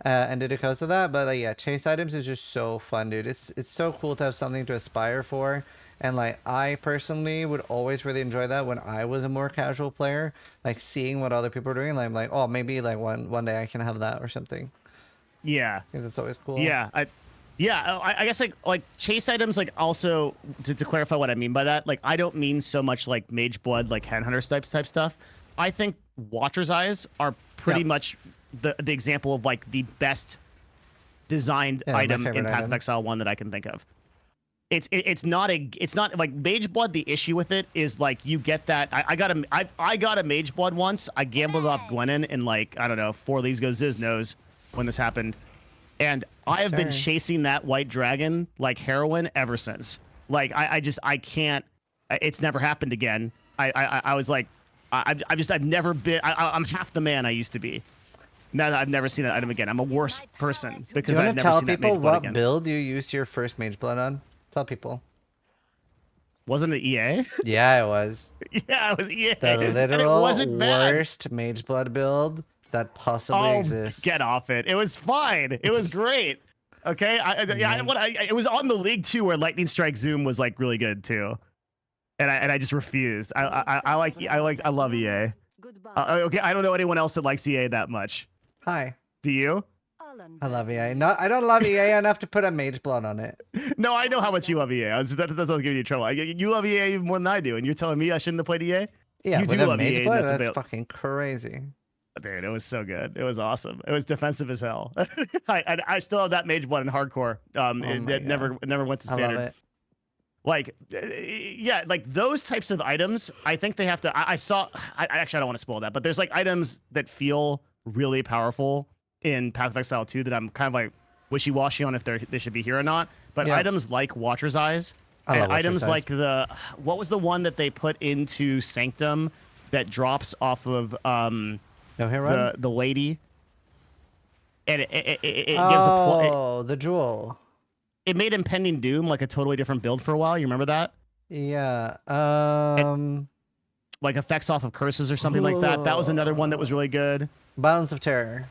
A: and did it because of that. But, like, yeah, chase items is just so fun, dude. It's so cool to have something to aspire for. And, like, I personally would always really enjoy that when I was a more casual player. Like, seeing what other people are doing. Like, I'm like, oh, maybe, like, one day I can have that or something.
B: Yeah.
A: I think that's always cool.
B: Yeah. I guess like chase items, like also to clarify what I mean by that, like I don't mean so much like mage blood, like handhunter type stuff. I think Watcher's Eyes are pretty
A: Yep.
B: much the example of like the best designed
A: Yeah, my
B: item in
A: favorite
B: Path of
A: item.
B: Exile 1 that I can think of. It's not like mage blood. The issue with it is like you get that. I got a mage blood once. I gambled off Gwennon in like, I don't know, 4 leagues ago. Ziz knows when this happened. And I
A: Yes,
B: have been
A: sir.
B: chasing that white dragon like heroin ever since. Like I can't. It's never happened again. I was like, I've never been. I'm half the man I used to be. Now that I've never seen that item again. I'm a worse person
A: Do
B: because
A: you
B: I've
A: want to
B: never
A: tell
B: seen that
A: people
B: mage blood
A: what
B: again.
A: build you used your first mage blood on? Tell people.
B: Wasn't it EA?
A: Yeah, it was.
B: Yeah, it was EA,
A: The
B: and it
A: literal
B: wasn't bad.
A: worst mage blood build that possibly
B: Oh, get
A: exists.
B: off it! It was fine. It was great. Okay,
A: Mate.
B: it was on the league too, where Lightning Strike Zoom was like really good too, and I just refused. I love EA. Okay, I don't know anyone else that likes EA that much.
A: Hi.
B: Do you?
A: I love EA. No, I don't love EA enough to put a mage blood on it.
B: No, I know how much you love EA. That's what's giving you trouble. You love EA even more than I do, and you're telling me I shouldn't have played EA?
A: Yeah,
B: You
A: with
B: do
A: a
B: love
A: mage
B: EA.
A: blood,
B: And
A: that's fucking crazy.
B: Dude, it was so good. It was awesome. It was defensive as hell. I still have that mage blood in hardcore. It never went to standard.
A: I love it.
B: Like, yeah, like those types of items. I think they have to. I actually I don't want to spoil that, but there's like items that feel really powerful in Path of Exile 2 that I'm kind of like wishy-washy on if they should be here or not. But
A: Yeah.
B: items like Watcher's Eyes,
A: I love
B: and items
A: Watcher's Eyes.
B: like what was the one that they put into Sanctum that drops off of
A: No hair run?
B: the lady, and it gives
A: the jewel.
B: it made Impending Doom like a totally different build for a while. You remember that?
A: Yeah.
B: Like effects off of curses or something like that. That was another one that was really good.
A: Balance of Terror.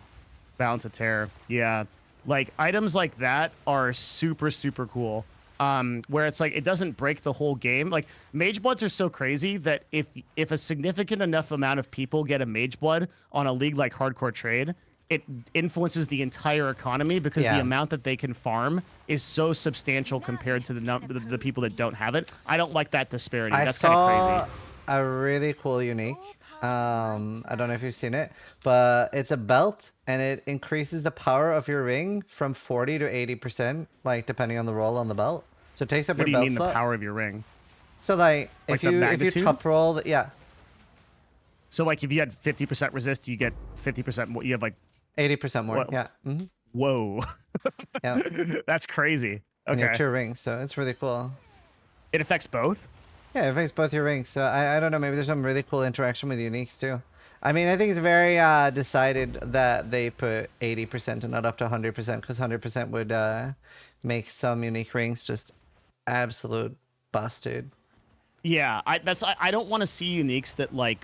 B: Balance of Terror. Yeah. Like items like that are super, super cool. Where it's like it doesn't break the whole game. Like mage bloods are so crazy that if a significant enough amount of people get a mage blood on a league like Hardcore Trade, it influences the entire economy because the amount that they can farm is so substantial compared to the people that don't have it. I don't like that disparity. That's kind of crazy.
A: A really cool unique. I don't know if you've seen it, but it's a belt and it increases the power of your ring from 40 to 80%, like depending on the roll on the belt. So it takes up
B: What do
A: your
B: you
A: belt
B: mean
A: slot.
B: the power of your ring?
A: So like if you top roll, yeah.
B: So like if you had 50% resist, you get 50% more. You have like
A: 80% more.
B: What?
A: Yeah. Mm-hmm.
B: Whoa.
A: Yeah.
B: That's crazy.
A: And you
B: Okay.
A: have 2 rings, so it's really cool.
B: It affects both?
A: Yeah, it affects both your rings. So I don't know. Maybe there's some really cool interaction with uniques too. I mean, I think it's very decided that they put 80% and not up to 100% because 100% would make some unique rings just absolute busted.
B: Yeah, I don't want to see uniques that like.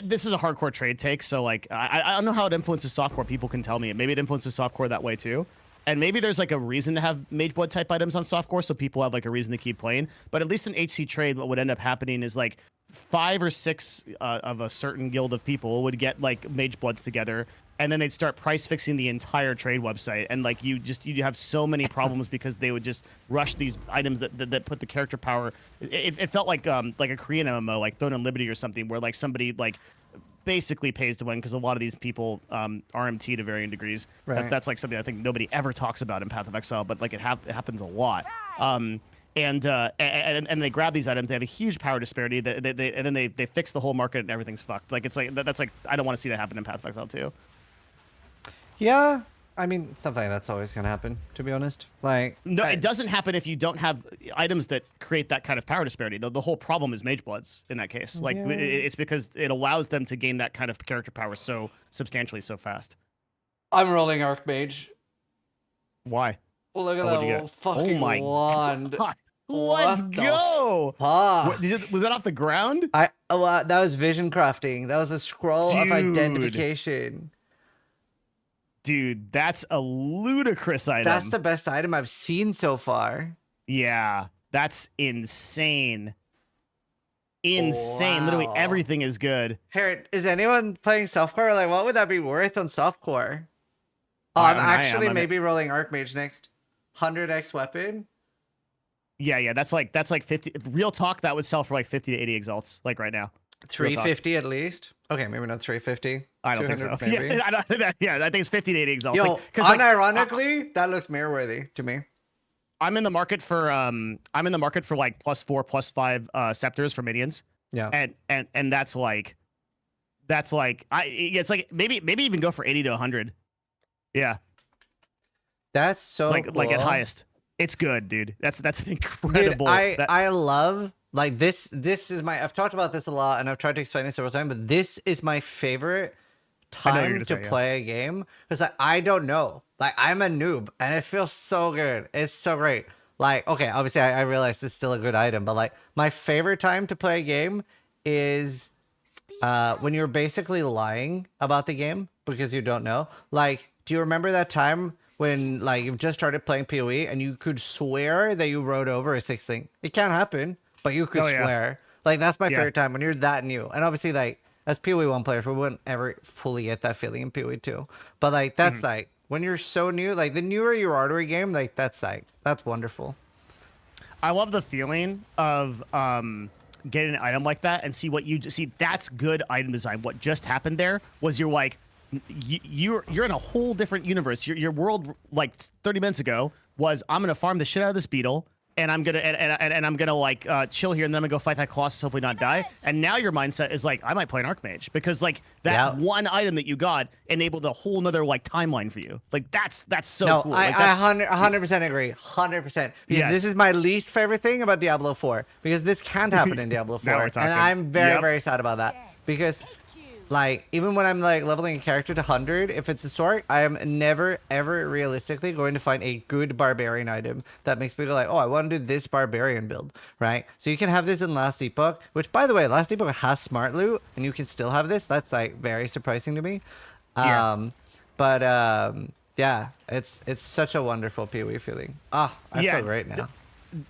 B: This is a hardcore trade take, so like I don't know how it influences softcore. People can tell me. Maybe it influences softcore that way too. And maybe there's like a reason to have mage blood type items on softcore, so people have like a reason to keep playing. But at least in HC trade, what would end up happening is like 5 or 6 of a certain guild of people would get like mage bloods together, and then they'd start price fixing the entire trade website. And like you have so many problems because they would just rush these items that put the character power. It felt like a Korean MMO, like Throne and Liberty or something, where like somebody like basically pays to win because a lot of these people RMT to varying degrees.
A: Right.
B: That's like something I think nobody ever talks about in Path of Exile, but like it happens a lot. And they grab these items. They have a huge power disparity. And then they fix the whole market and everything's fucked. Like it's like that's like I don't want to see that happen in Path of Exile too.
A: Yeah, I mean, stuff like that's always gonna happen. To be honest, like
B: no, it doesn't happen if you don't have items that create that kind of power disparity. The whole problem is mage bloods in that case. Like it's because it allows them to gain that kind of character power so substantially so fast.
A: I'm rolling Archmage.
B: Why?
A: Look at that fucking wand.
B: God. Let's go.
A: Fuck.
B: Was that off the ground?
A: That was vision crafting. That was a scroll of identification.
B: Dude, that's a ludicrous item.
A: That's the best item I've seen so far.
B: Yeah, that's insane. Insane.
A: Wow.
B: Literally everything is good.
A: Here, is anyone playing softcore? Like, what would that be worth on softcore? Oh, I'm actually maybe rolling Archmage next. 100x weapon.
B: Yeah, that's like 50. Real talk, that would sell for like 50 to 80 exalts, like right now.
A: 350 at least. Okay, maybe not 350.
B: I don't think so.
A: Maybe.
B: Yeah, I think it's 50 to 80 exalts.
A: Yo,
B: like,
A: unironically, that looks mirror worthy to me.
B: I'm in the market for like +4, +5 scepters for minions.
A: Yeah.
B: And that's like it's like maybe even go for 80 to 100. Yeah.
A: That's so
B: like
A: cool.
B: Like at highest. It's good, dude. That's an incredible.
A: Dude, I love like this is my I've talked about this a lot and I've tried to explain it several times, but this is my favorite time to play a game because I don't know. Like I'm a noob and it feels so good. It's so great. Like, okay, obviously I realize this is still a good item, but like my favorite time to play a game is when you're basically lying about the game because you don't know. Like, do you remember that time when like you've just started playing PoE and you could swear that you rode over a 6th thing? It can't happen, but you could swear. Like that's my favorite time when you're that new. And obviously like as PoE 1 players, we wouldn't ever fully get that feeling in PoE 2. But like that's like when you're so new, like the newer you are to a game, like that's wonderful.
B: I love the feeling of getting an item like that and see what you see. That's good item design. What just happened there was you're like you're in a whole different universe. Your world like 30 minutes ago was I'm gonna farm the shit out of this beetle. And I'm gonna and I'm gonna like chill here, and then I'm gonna go fight that Colossus, hopefully not die. And now your mindset is like, I might play an Archmage because like that one item that you got enabled a whole nother like timeline for you. Like that's so
A: no,
B: cool.
A: I,
B: Like,
A: I 100% agree, 100%. Because this is my least favorite thing about Diablo 4 because this can't happen in Diablo 4, and I'm very sad about that because. Like, even when I'm, like, leveling a character to 100, if it's a sword, I am never, ever realistically going to find a good barbarian item that makes me go like, oh, I want to do this barbarian build, right? So you can have this in Last Epoch, which, by the way, Last Epoch has smart loot, and you can still have this. That's, like, very surprising to me. Yeah, it's such a wonderful PoE feeling. I feel great now.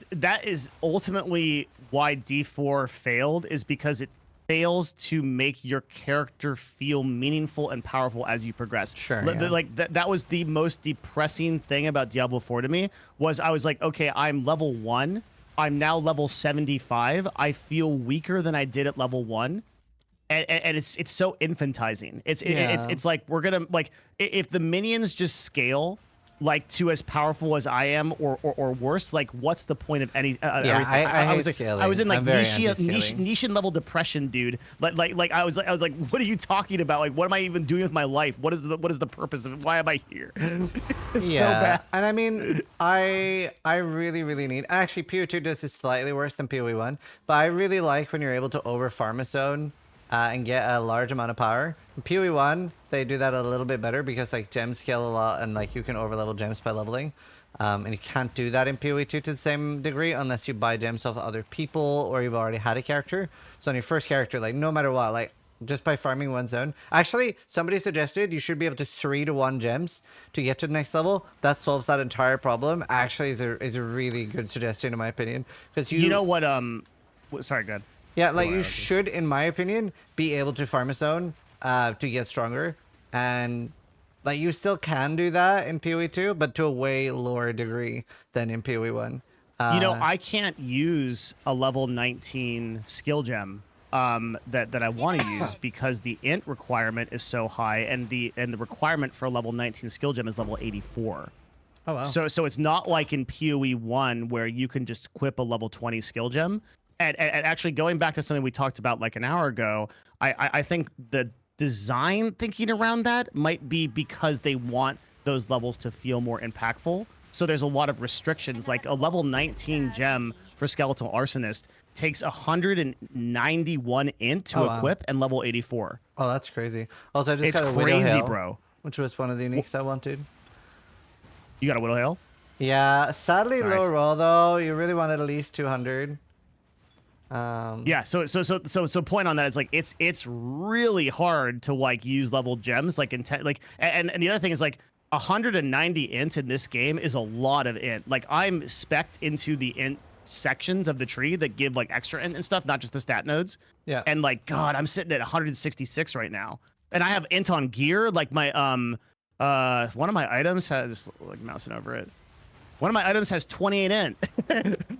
B: That is ultimately why D4 failed, is because it fails to make your character feel meaningful and powerful as you progress.
A: Sure.
B: Like that was the most depressing thing about Diablo 4 to me, was I was like, okay, I'm level 1. I'm now level 75. I feel weaker than I did at level 1. And it's so infantizing. It's like we're gonna like if the minions just scale like to as powerful as I am or worse, like what's the point of any everything?
A: I was like,
B: I was in like niche level depression, dude. Like I was like, what are you talking about? Like, what am I even doing with my life? What is the purpose of it? Why am I here? It's so bad.
A: And I mean, I really need, actually PoE2 does this slightly worse than PoE 1, but I really like when you're able to over farm a zone and get a large amount of power. In PoE 1, they do that a little bit better because like gems scale a lot and like you can overlevel gems by leveling. And you can't do that in PoE 2 to the same degree unless you buy gems off other people or you've already had a character. So on your first character, like no matter what, like just by farming one zone. Actually, somebody suggested you should be able to 3-to-1 gems to get to the next level. That solves that entire problem. Actually, is a really good suggestion in my opinion. Because
B: you know what? Sorry, go ahead.
A: Yeah, like you should, in my opinion, be able to farm a zone to get stronger, and like you still can do that in PoE 2, but to a way lower degree than in PoE 1.
B: You know, I can't use a level 19 skill gem that I want to use because the int requirement is so high, and the requirement for a level 19 skill gem is level 84.
A: Oh wow!
B: So it's not like in PoE 1 where you can just equip a level 20 skill gem. And actually, going back to something we talked about like an hour ago, I think the design thinking around that might be because they want those levels to feel more impactful. So there's a lot of restrictions. Like a level 19 gem for Skeletal Arsonist takes 191 int to equip and level 84.
A: Oh, that's crazy. Also, I just got a
B: crazy,
A: Widow Hail,
B: bro.
A: Which was one of the uniques I wanted.
B: You got a Widow Hail?
A: Yeah, sadly low roll though. You really wanted at least 200.
B: Yeah, so point on that is like it's really hard to like use level gems like intent like and the other thing is like 190 int in this game is a lot of int. Like I'm specced into the int sections of the tree that give like extra int and stuff, not just the stat nodes.
A: Yeah.
B: And like God, I'm sitting at 166 right now, and I have int on gear. Like my one of my items has like mousing over it. One of my items has 28 int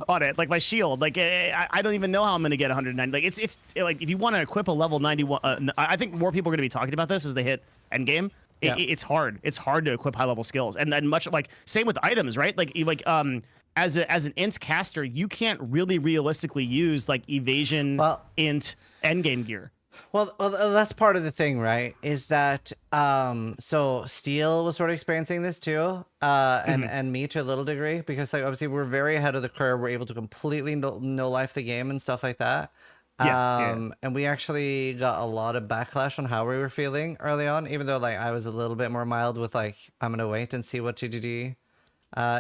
B: on it, like my shield. Like I don't even know how I'm gonna get 190. Like it's like if you want to equip a level 91, I think more people are gonna be talking about this as they hit endgame.
A: Yeah.
B: It's hard. It's hard to equip high level skills, and then much like same with items, right? Like as an int caster, you can't really realistically use like evasion int endgame gear.
A: Well, that's part of the thing, right? Is that so Steel was sort of experiencing this too, and me to a little degree, because like obviously we're very ahead of the curve. We're able to completely no life the game and stuff like that. And we actually got a lot of backlash on how we were feeling early on, even though like I was a little bit more mild with like I'm gonna wait and see what TGD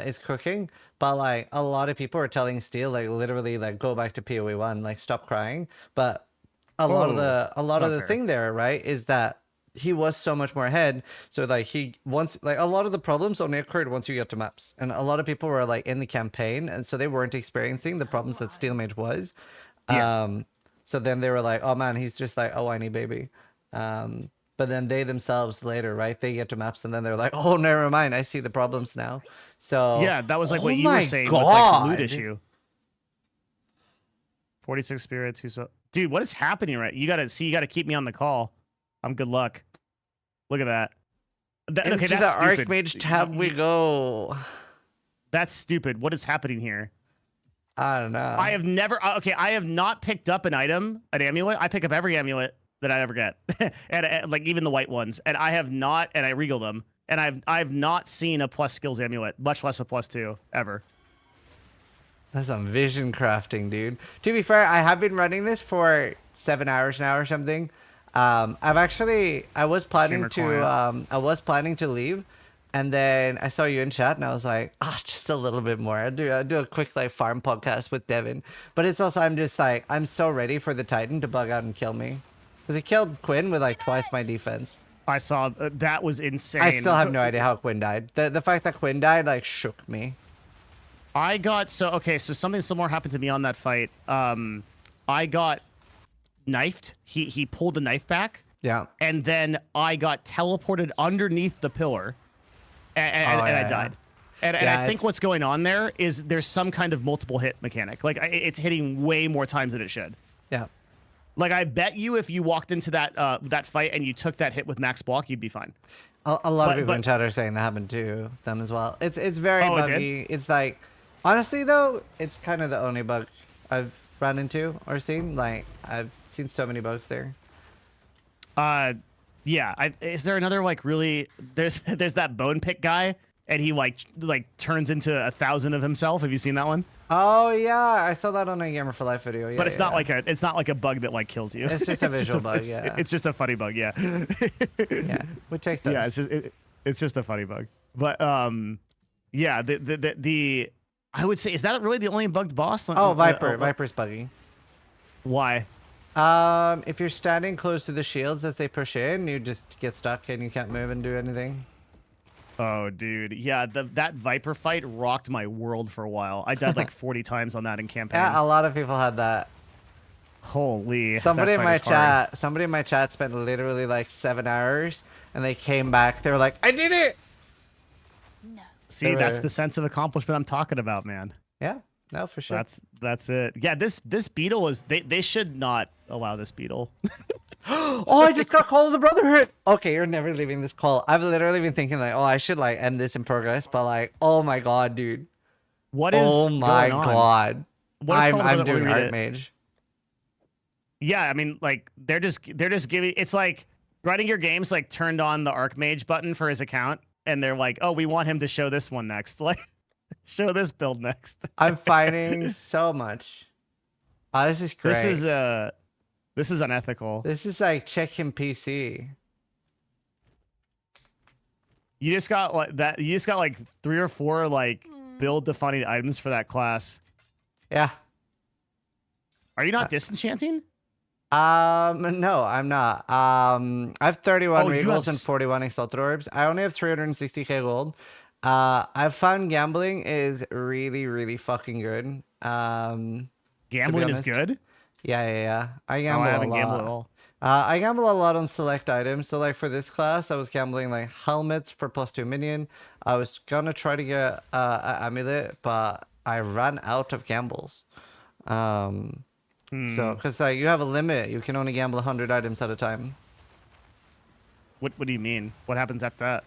A: is cooking. But like a lot of people are telling Steel like literally like go back to PoE 1, like stop crying. But a lot of the thing there, right, is that he was so much more ahead. So like a lot of the problems only occurred once you get to maps, and a lot of people were like in the campaign, and so they weren't experiencing the problems that Steel Mage was. So then they were like, oh man, he's just like a whiny baby. But then they themselves later, right? They get to maps and then they're like, oh, never mind. I see the problems now. So
B: Yeah, that was like
A: oh
B: what you were
A: my
B: saying with like the loot
A: God.
B: issue. 46 spirits. Dude, what is happening right? You gotta keep me on the call. I'm good luck. Look at that.
A: Into
B: Okay,
A: the
B: that's stupid.
A: Archmage tab we go.
B: That's stupid. What is happening here?
A: I don't know.
B: I have never. Okay, I have not picked up an item, an amulet. I pick up every amulet that I ever get, and like even the white ones. And I have not, and I regal them. And I've not seen a plus skills amulet, much less a plus 2 ever.
A: That's some vision crafting, dude. To be fair, I have been running this for 7 hours now or something. I was planning to leave, and then I saw you in chat, and I was like, just a little bit more. I'll do a quick like farm podcast with Devin. But it's also I'm so ready for the Titan to bug out and kill me, because he killed Quinn with like twice my defense.
B: I saw that was insane.
A: I still have no idea how Quinn died. The fact that Quinn died like shook me.
B: So something similar happened to me on that fight. I got knifed. He pulled the knife back.
A: Yeah.
B: And then I got teleported underneath the pillar, and I died. And I think what's going on there is there's some kind of multiple hit mechanic. Like it's hitting way more times than it should.
A: Yeah.
B: Like I bet you if you walked into that fight and you took that hit with max block, you'd be fine.
A: A lot of people in chat are saying that happened to them as well. It's very buggy. It's like, honestly though, it's kind of the only bug I've run into or seen. Like I've seen so many bugs there.
B: Yeah. Is there another like really? There's that bone pick guy, and he like turns into 1,000 of himself. Have you seen that one?
A: Oh yeah, I saw that on a Gamer for Life video. Yeah,
B: but it's not like a bug that like kills you.
A: It's just a visual bug. Yeah.
B: It's just a funny bug. Yeah.
A: Yeah, we take those.
B: Yeah, it's just a funny bug. But yeah, the I would say, is that really the only bugged boss?
A: Oh, Viper. Viper's buggy.
B: Why?
A: If you're standing close to the shields as they push in, you just get stuck and you can't move and do anything.
B: Oh, dude. Yeah, that Viper fight rocked my world for a while. I died like 40 times on that in campaign.
A: Yeah, a lot of people had that.
B: Holy.
A: Somebody in my chat spent literally like 7 hours and they came back. They were like, I did it!
C: No.
B: See, that's the sense of accomplishment I'm talking about, man.
A: Yeah, no, for sure.
B: That's it. Yeah, this beetle is they should not allow this beetle.
A: Oh, I just got call of the Brotherhood. Okay, you're never leaving this call. I've literally been thinking like, oh, I should like end this in progress, but like, oh my god, dude.
B: What is
A: Oh my
B: going on?
A: god. I'm doing
B: Art
A: Archmage.
B: Yeah, I mean, like they're just giving. It's like running your games like turned on the Archmage button for his account, and they're like, oh, we want him to show this one next. Like, show this build next.
A: I'm fighting so much. Oh, this is great.
B: This is unethical.
A: This is like check him PC.
B: You just got like that. You just got like 3 or 4 like build defining items for that class.
A: Yeah.
B: Are you not disenchanting?
A: No, I'm not. I have 31 regals and 41 exalted orbs. I only have 360k gold. I've found gambling is really, really fucking good.
B: Gambling is good?
A: Yeah. I gamble
B: I haven't
A: a lot.
B: gambled at all.
A: I gamble a lot on select items. So like for this class, I was gambling like helmets for +2 minion. I was gonna try to get an amulet, but I ran out of gambles. So because like you have a limit, you can only gamble 100 items at a time.
B: What do you mean? What happens after that?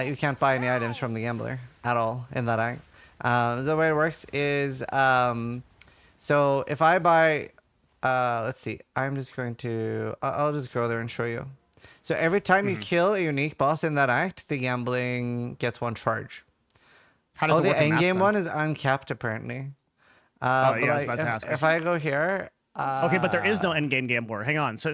A: You can't buy any items from the gambler at all in that act. The way it works is so if I buy let's see, I'm just going to I'll just go there and show you. So every time you kill a unique boss in that act, the gambling gets 1 charge.
B: How does it work
A: the
B: in maps,
A: endgame
B: then?
A: one is uncapped apparently.
B: Yeah, I was
A: like,
B: about to ask.
A: if I go here,
B: Okay, but there is no endgame gambler. Hang on. So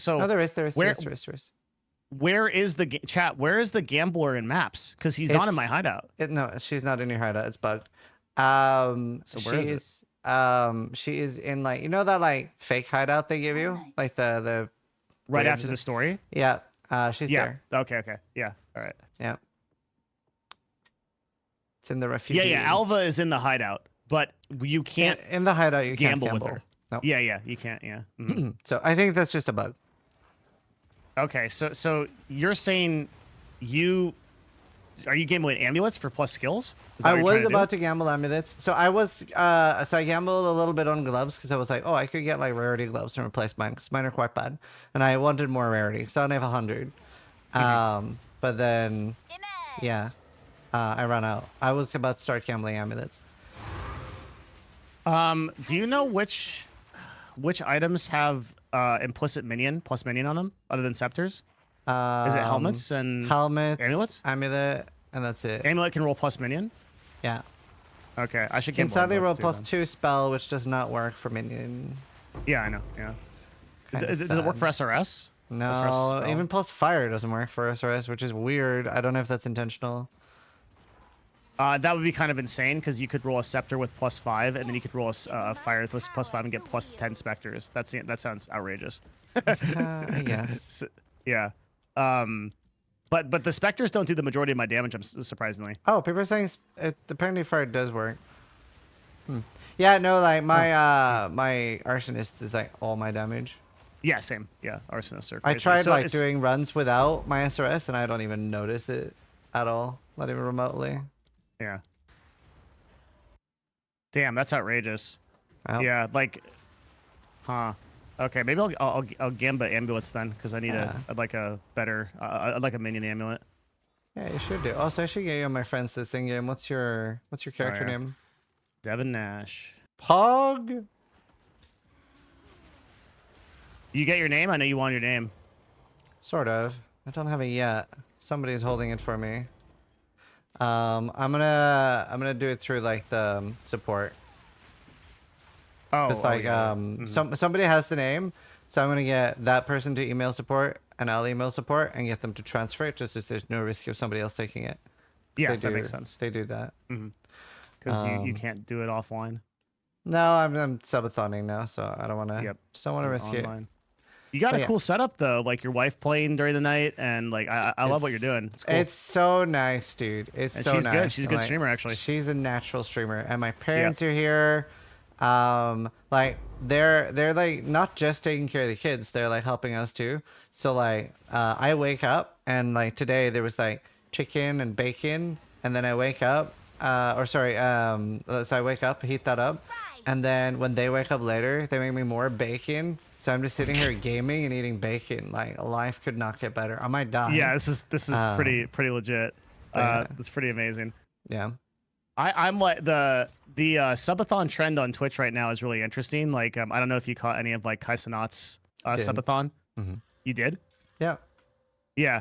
A: no, there is.
B: Where is the chat? Where is the gambler in maps? Because he's not in my hideout.
A: No, she's not in your hideout. It's bugged.
B: So where is it?
A: She is in like, you know that like fake hideout they give you, like the
B: Right after the story.
A: Yeah. She's there.
B: Okay. Yeah. All right.
A: Yeah. It's in the refugee.
B: Yeah. Alva is in the hideout, but you can't
A: in the hideout. You can't
B: gamble with her.
A: No.
B: Yeah, you can't. Yeah. Mhm.
A: So I think that's just a bug.
B: Okay, so you're saying you are you gambling amulets for plus skills? Is that
A: I
B: what you're
A: was
B: trying to do?
A: about to gamble amulets. So I gambled a little bit on gloves because I was like, oh, I could get like rarity gloves and replace mine because mine are quite bad. And I wanted more rarity. So I only have 100. But then, yeah, I ran out. I was about to start gambling amulets.
B: Do you know which items have implicit minion plus minion on them other than scepters? Is it helmets and
A: Helmets,
B: amulets?
A: amulet, and that's it.
B: Amulet can roll plus minion.
A: Yeah.
B: Okay, I should
A: Can
B: gamble
A: sadly roll
B: amulets too
A: plus
B: then.
A: 2 spell, which does not work for minion.
B: Yeah, I know. Yeah.
A: Kinda
B: Does it work
A: sad.
B: for SRS? SRS
A: No,
B: spell?
A: even plus fire doesn't work for SRS, which is weird. I don't know if that's intentional.
B: That would be kind of insane because you could roll a scepter with +5, and then you could roll a fire with +5 and get +10 specters. That sounds outrageous.
A: I guess.
B: So, yeah. But the specters don't do the majority of my damage. Surprisingly.
A: Oh, people are saying apparently fire does work. Yeah, no, like my my arsonist is like all my damage.
B: Yeah, same. Yeah, arsonists are
A: I
B: crazy.
A: tried
B: So
A: like
B: it's-
A: doing runs without my SRS and I don't even notice it at all, not even remotely.
B: Yeah. Damn, that's outrageous.
A: Well,
B: Yeah, like, huh? Okay, maybe I'll gamba ambulance then because I need I'd like a better I'd like a minion amulet.
A: yeah, you should do. Also, I should get you on my friends this thing game. What's your character
B: yeah.
A: name?
B: Devin Nash.
A: Pog.
B: You get your name? I know you want your name.
A: Sort of. I don't have it yet. Somebody's holding it for me. I'm gonna do it through like the support.
B: Oh,
A: Just like
B: yeah.
A: somebody has the name, so I'm gonna get that person to email support and I'll email support and get them to transfer it just as there's no risk of somebody else taking it. 'Cause
B: Yeah,
A: they
B: that makes sense.
A: They do that.
B: Because you can't do it offline.
A: No, I'm subathoning now, so I don't wanna just don't wanna risk it.
B: You got
A: But
B: a
A: yeah.
B: cool setup though, like your wife playing during the night, and like I love what you're doing. It's cool.
A: It's so nice, dude. It's
B: And
A: so
B: she's
A: nice.
B: good. She's a
A: And,
B: good
A: like,
B: streamer, actually.
A: She's a natural streamer, and my parents are here. Like they're like not just taking care of the kids; they're like helping us too. So like, I wake up and like today there was like chicken and bacon, and then I wake up, so I wake up, heat that up, and then when they wake up later, they make me more bacon. So I'm just sitting here gaming and eating bacon. Like life could not get better. I might die.
B: Yeah, this is pretty legit.
A: yeah.
B: That's pretty amazing.
A: Yeah.
B: I'm like the subathon trend on Twitch right now is really interesting. Like I don't know if you caught any of like Kaisanat's subathon. You did?
A: Yeah.
B: Yeah.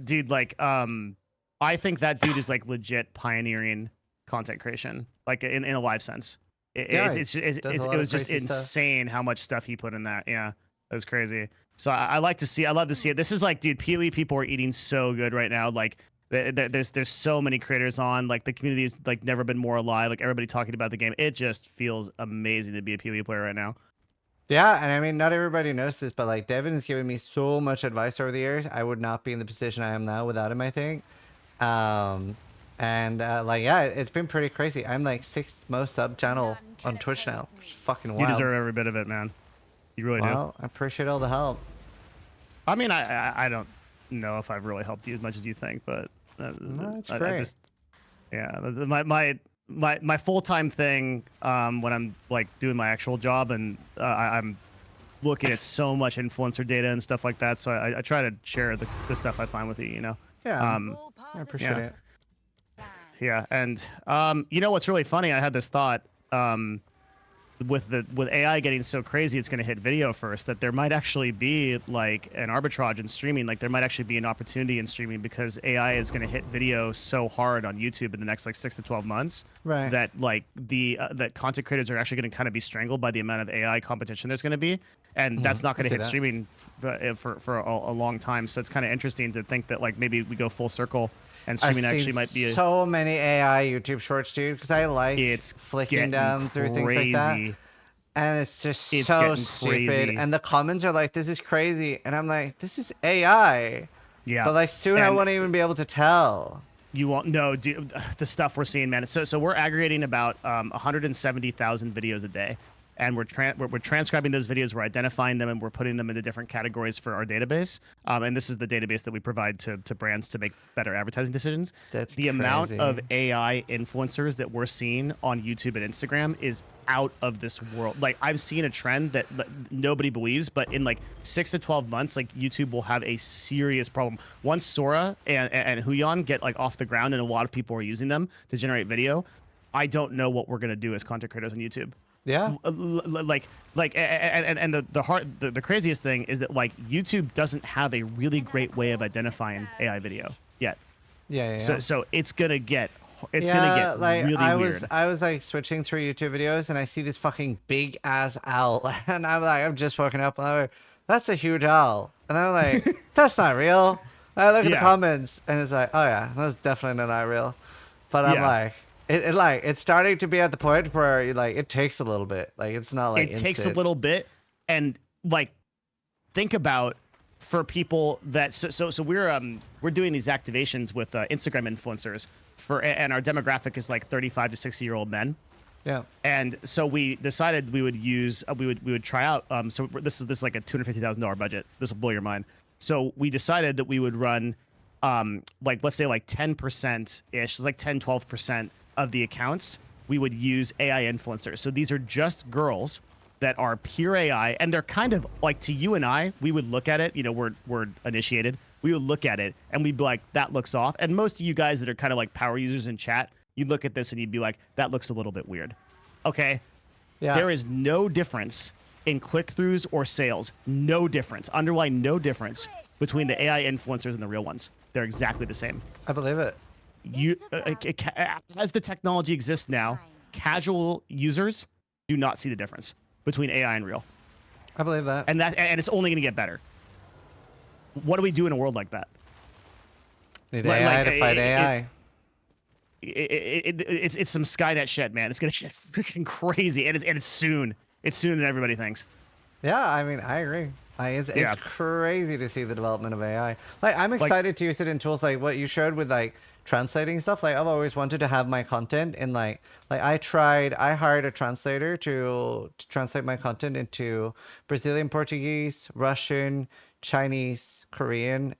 B: Dude, I think that dude is like legit pioneering content creation, like in a live sense. It was just insane how much stuff he put in that. Yeah, it was crazy. So I love to see it. This is like, dude, PoE people are eating so good right now. Like there's so many creators on. Like the community is like never been more alive. Like everybody talking about the game. It just feels amazing to be a PoE player right now.
A: Yeah, and I mean, not everybody knows this, but like Devin has given me so much advice over the years. I would not be in the position I am now without him, I think. Like, yeah, it's been pretty crazy. I'm like 6th most sub channel on Twitch now. It's fucking wild.
B: You deserve every bit of it, man. You really do.
A: Well, I appreciate all the help.
B: I mean, I don't know if I've really helped you as much as you think, but
A: That's great.
B: My full-time thing when I'm like doing my actual job and I'm looking at so much influencer data and stuff like that, so I try to share the stuff I find with you, you know.
A: Yeah, I appreciate it.
B: Yeah, and you know what's really funny? I had this thought with AI getting so crazy, it's going to hit video first. That there might actually be like an arbitrage in streaming. Like there might actually be an opportunity in streaming because AI is going to hit video so hard on YouTube in the next like 6 to 12 months.
A: Right.
B: That like that content creators are actually going to kind of be strangled by the amount of AI competition there's going to be, and that's not going to hit streaming for a long time. So it's kind of interesting to think that like maybe we go full circle. And streaming actually might be
A: so many AI YouTube shorts, dude, because I like flicking down through things like that. And it's just so stupid. Crazy. And the comments are like, this is crazy. And I'm like, this is AI.
B: Yeah.
A: But like soon I won't even be able to tell.
B: You won't know, dude, the stuff we're seeing, man. So we're aggregating about 170,000 videos a day. and we're transcribing those videos, we're identifying them, and we're putting them into different categories for our database. And this is the database that we provide to brands to make better advertising decisions.
A: That's
B: the amount
A: crazy.
B: of AI influencers that we're seeing on YouTube and Instagram is out of this world. Like, I've seen a trend that nobody believes, but in like 6 to 12 months, like, YouTube will have a serious problem. Once Sora and Huion get like off the ground, and a lot of people are using them to generate video, I don't know what we're gonna do as content creators on YouTube.
A: Yeah.
B: The craziest thing is that, like, YouTube doesn't have a really great way of identifying AI video yet.
A: Yeah.
B: So it's gonna get
A: like,
B: really weird.
A: I was like switching through YouTube videos, and I see this fucking big ass owl, and I'm like, I'm just woken up, and I'm like, that's a huge owl, and I'm like, that's not real. And I look at the comments, and it's like, oh yeah, that's definitely not real. But I'm like, it's starting to be at the point where it takes a little bit. Like, it's not like
B: it takes a little bit, and like, think about for people that so we're doing these activations with Instagram influencers and our demographic is like 35 to 60-year-old men.
A: Yeah.
B: And so we decided we would use we would try out so this is like a $250,000 budget. This will blow your mind. So we decided that we would run like, let's say like 10% ish, like 10-12% of the accounts we would use AI influencers. So these are just girls that are pure AI, and they're kind of like, to you and I, we would look at it, you know, we're initiated. We would look at it and we'd be like, that looks off. And most of you guys that are kind of like power users in chat, you'd look at this and you'd be like, that looks a little bit weird. Okay. Yeah. There is no difference in click-throughs or sales. No difference. Underline no difference between the AI influencers and the real ones. They're exactly the same.
A: I believe it.
B: As the technology exists now, casual users do not see the difference between AI and real.
A: I believe that.
B: And it's only going to get better. What do we do in a world like that?
A: Need AI to fight AI.
B: It's some Skynet shit, man. It's going to get freaking crazy, and it's soon. It's sooner than everybody thinks.
A: Yeah, I mean, I agree. It's crazy to see the development of AI. Like, I'm excited to use it in tools like what you showed with like translating stuff. Like, I've always wanted to have my content in like I hired a translator to translate my content into Brazilian Portuguese, Russian, Chinese, Korean.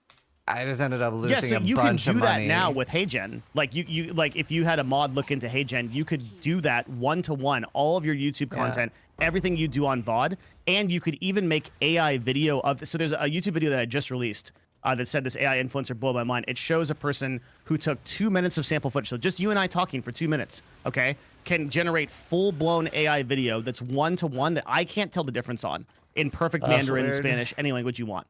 A: I just ended up losing a bunch of money.
B: Yeah, so you can do that now with HeyGen. Like, you like, if you had a mod look into HeyGen, you could do that one-to-one, all of your YouTube content, everything you do on VOD, and you could even make AI video of. So there's a YouTube video that I just released that said this AI influencer blew my mind. It shows a person who took 2 minutes of sample footage, so just you and I talking for 2 minutes, okay, can generate full-blown AI video that's one-to-one that I can't tell the difference on in perfect Mandarin, Spanish, any language you want.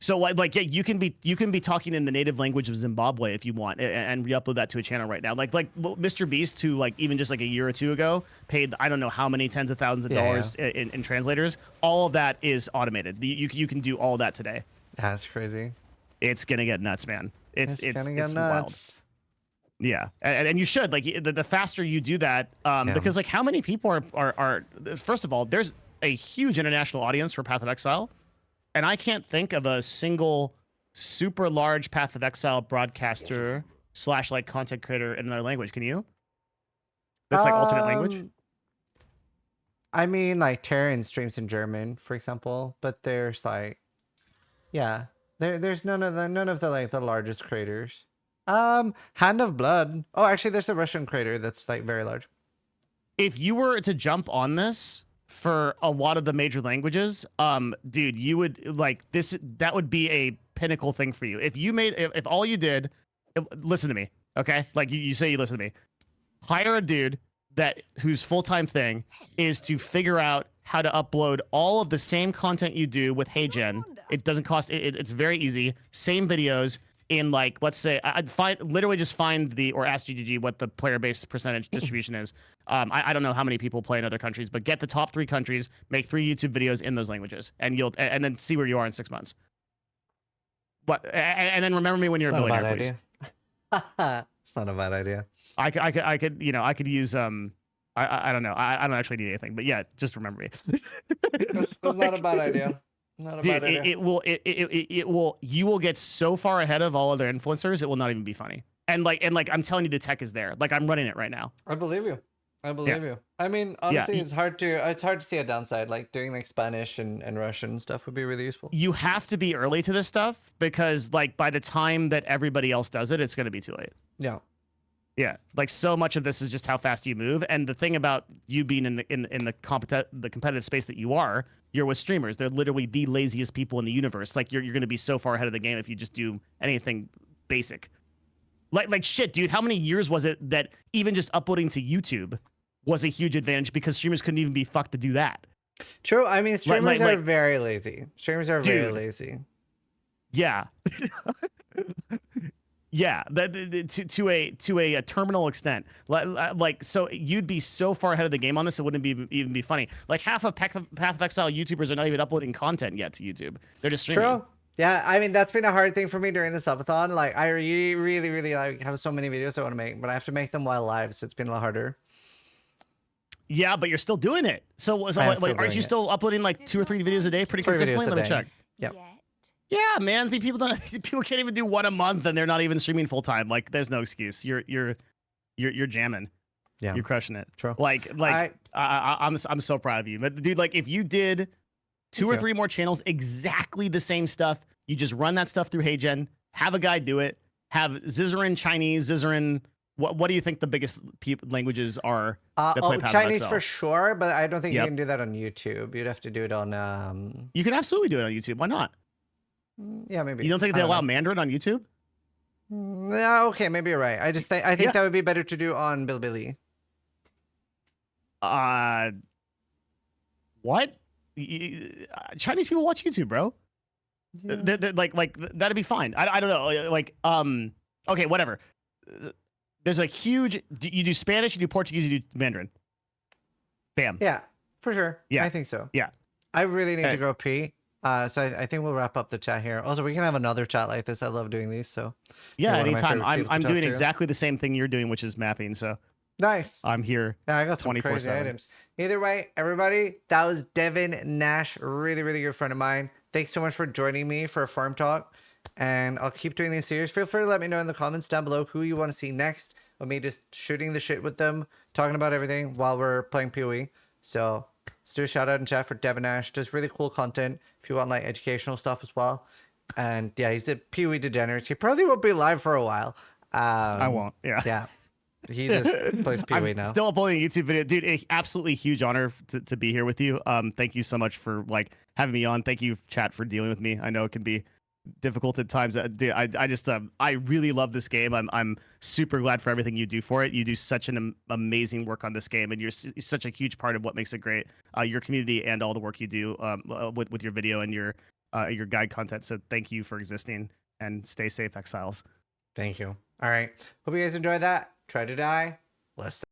B: So yeah, you can be talking in the native language of Zimbabwe if you want, and re-upload that to a channel right now. Like Mr. Beast, who like even just like a year or two ago paid I don't know how many tens of thousands of dollars in translators. All of that is automated. You can do all of that today.
A: That's crazy.
B: It's gonna get nuts, man. It's
A: gonna get nuts.
B: Wild. Yeah, and you should, like, the faster you do that, because like how many people are first of all, there's a huge international audience for Path of Exile. And I can't think of a single super large Path of Exile broadcaster / like content creator in another language. Can you? That's like alternate language.
A: I mean, like Terran streams in German, for example, but there's like, there's none of the like the largest creators. Hand of Blood. Oh, actually, there's a Russian creator that's like very large.
B: If you were to jump on this for a lot of the major languages, dude, you would like this. That would be a pinnacle thing for you. If you made, if all you did, listen to me, okay? Like you say you listen to me. Hire a dude whose full-time thing is to figure out how to upload all of the same content you do with HeyGen. It doesn't cost. It's very easy. Same videos in like, let's say, I'd literally just find or ask GGG what the player base percentage distribution is. I don't know how many people play in other countries, but get the top 3 countries, make 3 YouTube videos in those languages, and and then see where you are in 6 months. But and then remember me when you're a billionaire, please.
A: It's not a bad idea.
B: I could I could use I don't know. I don't actually need anything, but yeah, just remember me.
A: It's not a bad idea. Not a bad idea.
B: It will. You will get so far ahead of all other influencers, it will not even be funny. And like I'm telling you, the tech is there. Like, I'm running it right now.
A: I believe you. I believe you. I mean, honestly, it's hard to see a downside. Like doing like Spanish and Russian stuff would be really useful.
B: You have to be early to this stuff because like by the time that everybody else does it, it's going to be too late.
A: Yeah.
B: Yeah, like so much of this is just how fast you move, and the thing about you being in the competitive space that you are, you're with streamers. They're literally the laziest people in the universe. Like you're going to be so far ahead of the game if you just do anything basic. Like shit, dude. How many years was it that even just uploading to YouTube was a huge advantage because streamers couldn't even be fucked to do that?
A: True. I mean, streamers are very lazy. Streamers are very lazy.
B: Yeah. Yeah, to a terminal extent. Like so, you'd be so far ahead of the game on this, it wouldn't even be funny. Like half of Path of Exile YouTubers are not even uploading content yet to YouTube. They're just streaming.
A: True. Yeah, I mean that's been a hard thing for me during the subathon. Like I really like have so many videos I want to make, but I have to make them while live, so it's been a lot harder.
B: Yeah, but you're still doing it. So like, aren't you still uploading like 2 or 3 videos a day pretty consistently? Let me check.
A: Yep.
B: Yeah, man. People can't even do one a month, and they're not even streaming full time. Like, there's no excuse. You're jamming.
A: Yeah,
B: you're crushing it.
A: True.
B: I'm so proud of you. But dude, like, if you did 2 or 3 more channels, exactly the same stuff, you just run that stuff through HeyGen, have a guy do it, have Zizaran Chinese, Zizaran. What do you think the biggest languages are?
A: Chinese for sure, but I don't think you can do that on YouTube. You'd have to do it on.
B: You can absolutely do it on YouTube. Why not?
A: Yeah, maybe.
B: You don't think they allow Mandarin on YouTube?
A: No, okay, maybe you're right. I think that would be better to do on Bilibili.
B: What? Chinese people watch YouTube, bro. Yeah. They're like that'd be fine. I don't know. Like okay, whatever. There's a huge. You do Spanish, you do Portuguese, you do Mandarin. Bam.
A: Yeah, for sure. Yeah, I think so.
B: Yeah.
A: I really need to go pee. So I think we'll wrap up the chat here. Also, we can have another chat like this. I love doing these. So
B: yeah, anytime. I'm doing exactly the same thing you're doing, which is mapping. So
A: nice.
B: I'm here.
A: Yeah, I got some crazy items. Either way, everybody, that was Devin Nash, really good friend of mine. Thanks so much for joining me for a farm talk, and I'll keep doing these series. Feel free to let me know in the comments down below who you want to see next, of me just shooting the shit with them, talking about everything while we're playing PoE. So let's do a shout out in chat for Devin Nash. Does really cool content if you want like educational stuff as well. And yeah, he's a PoE degenerate. He probably won't be live for a while.
B: I won't. Yeah.
A: He just plays PoE now.
B: Still uploading a YouTube video, dude. Absolutely huge honor to be here with you. Thank you so much for like having me on. Thank you, chat, for dealing with me. I know it can be difficult at times. Dude, I just I really love this game. I'm super glad for everything you do for it. You do such an amazing work on this game, and you're such a huge part of what makes it great. Your community and all the work you do with your video and your guide content. So thank you for existing, and stay safe, Exiles.
A: Thank you. All right. Hope you guys enjoyed that. Try to die less.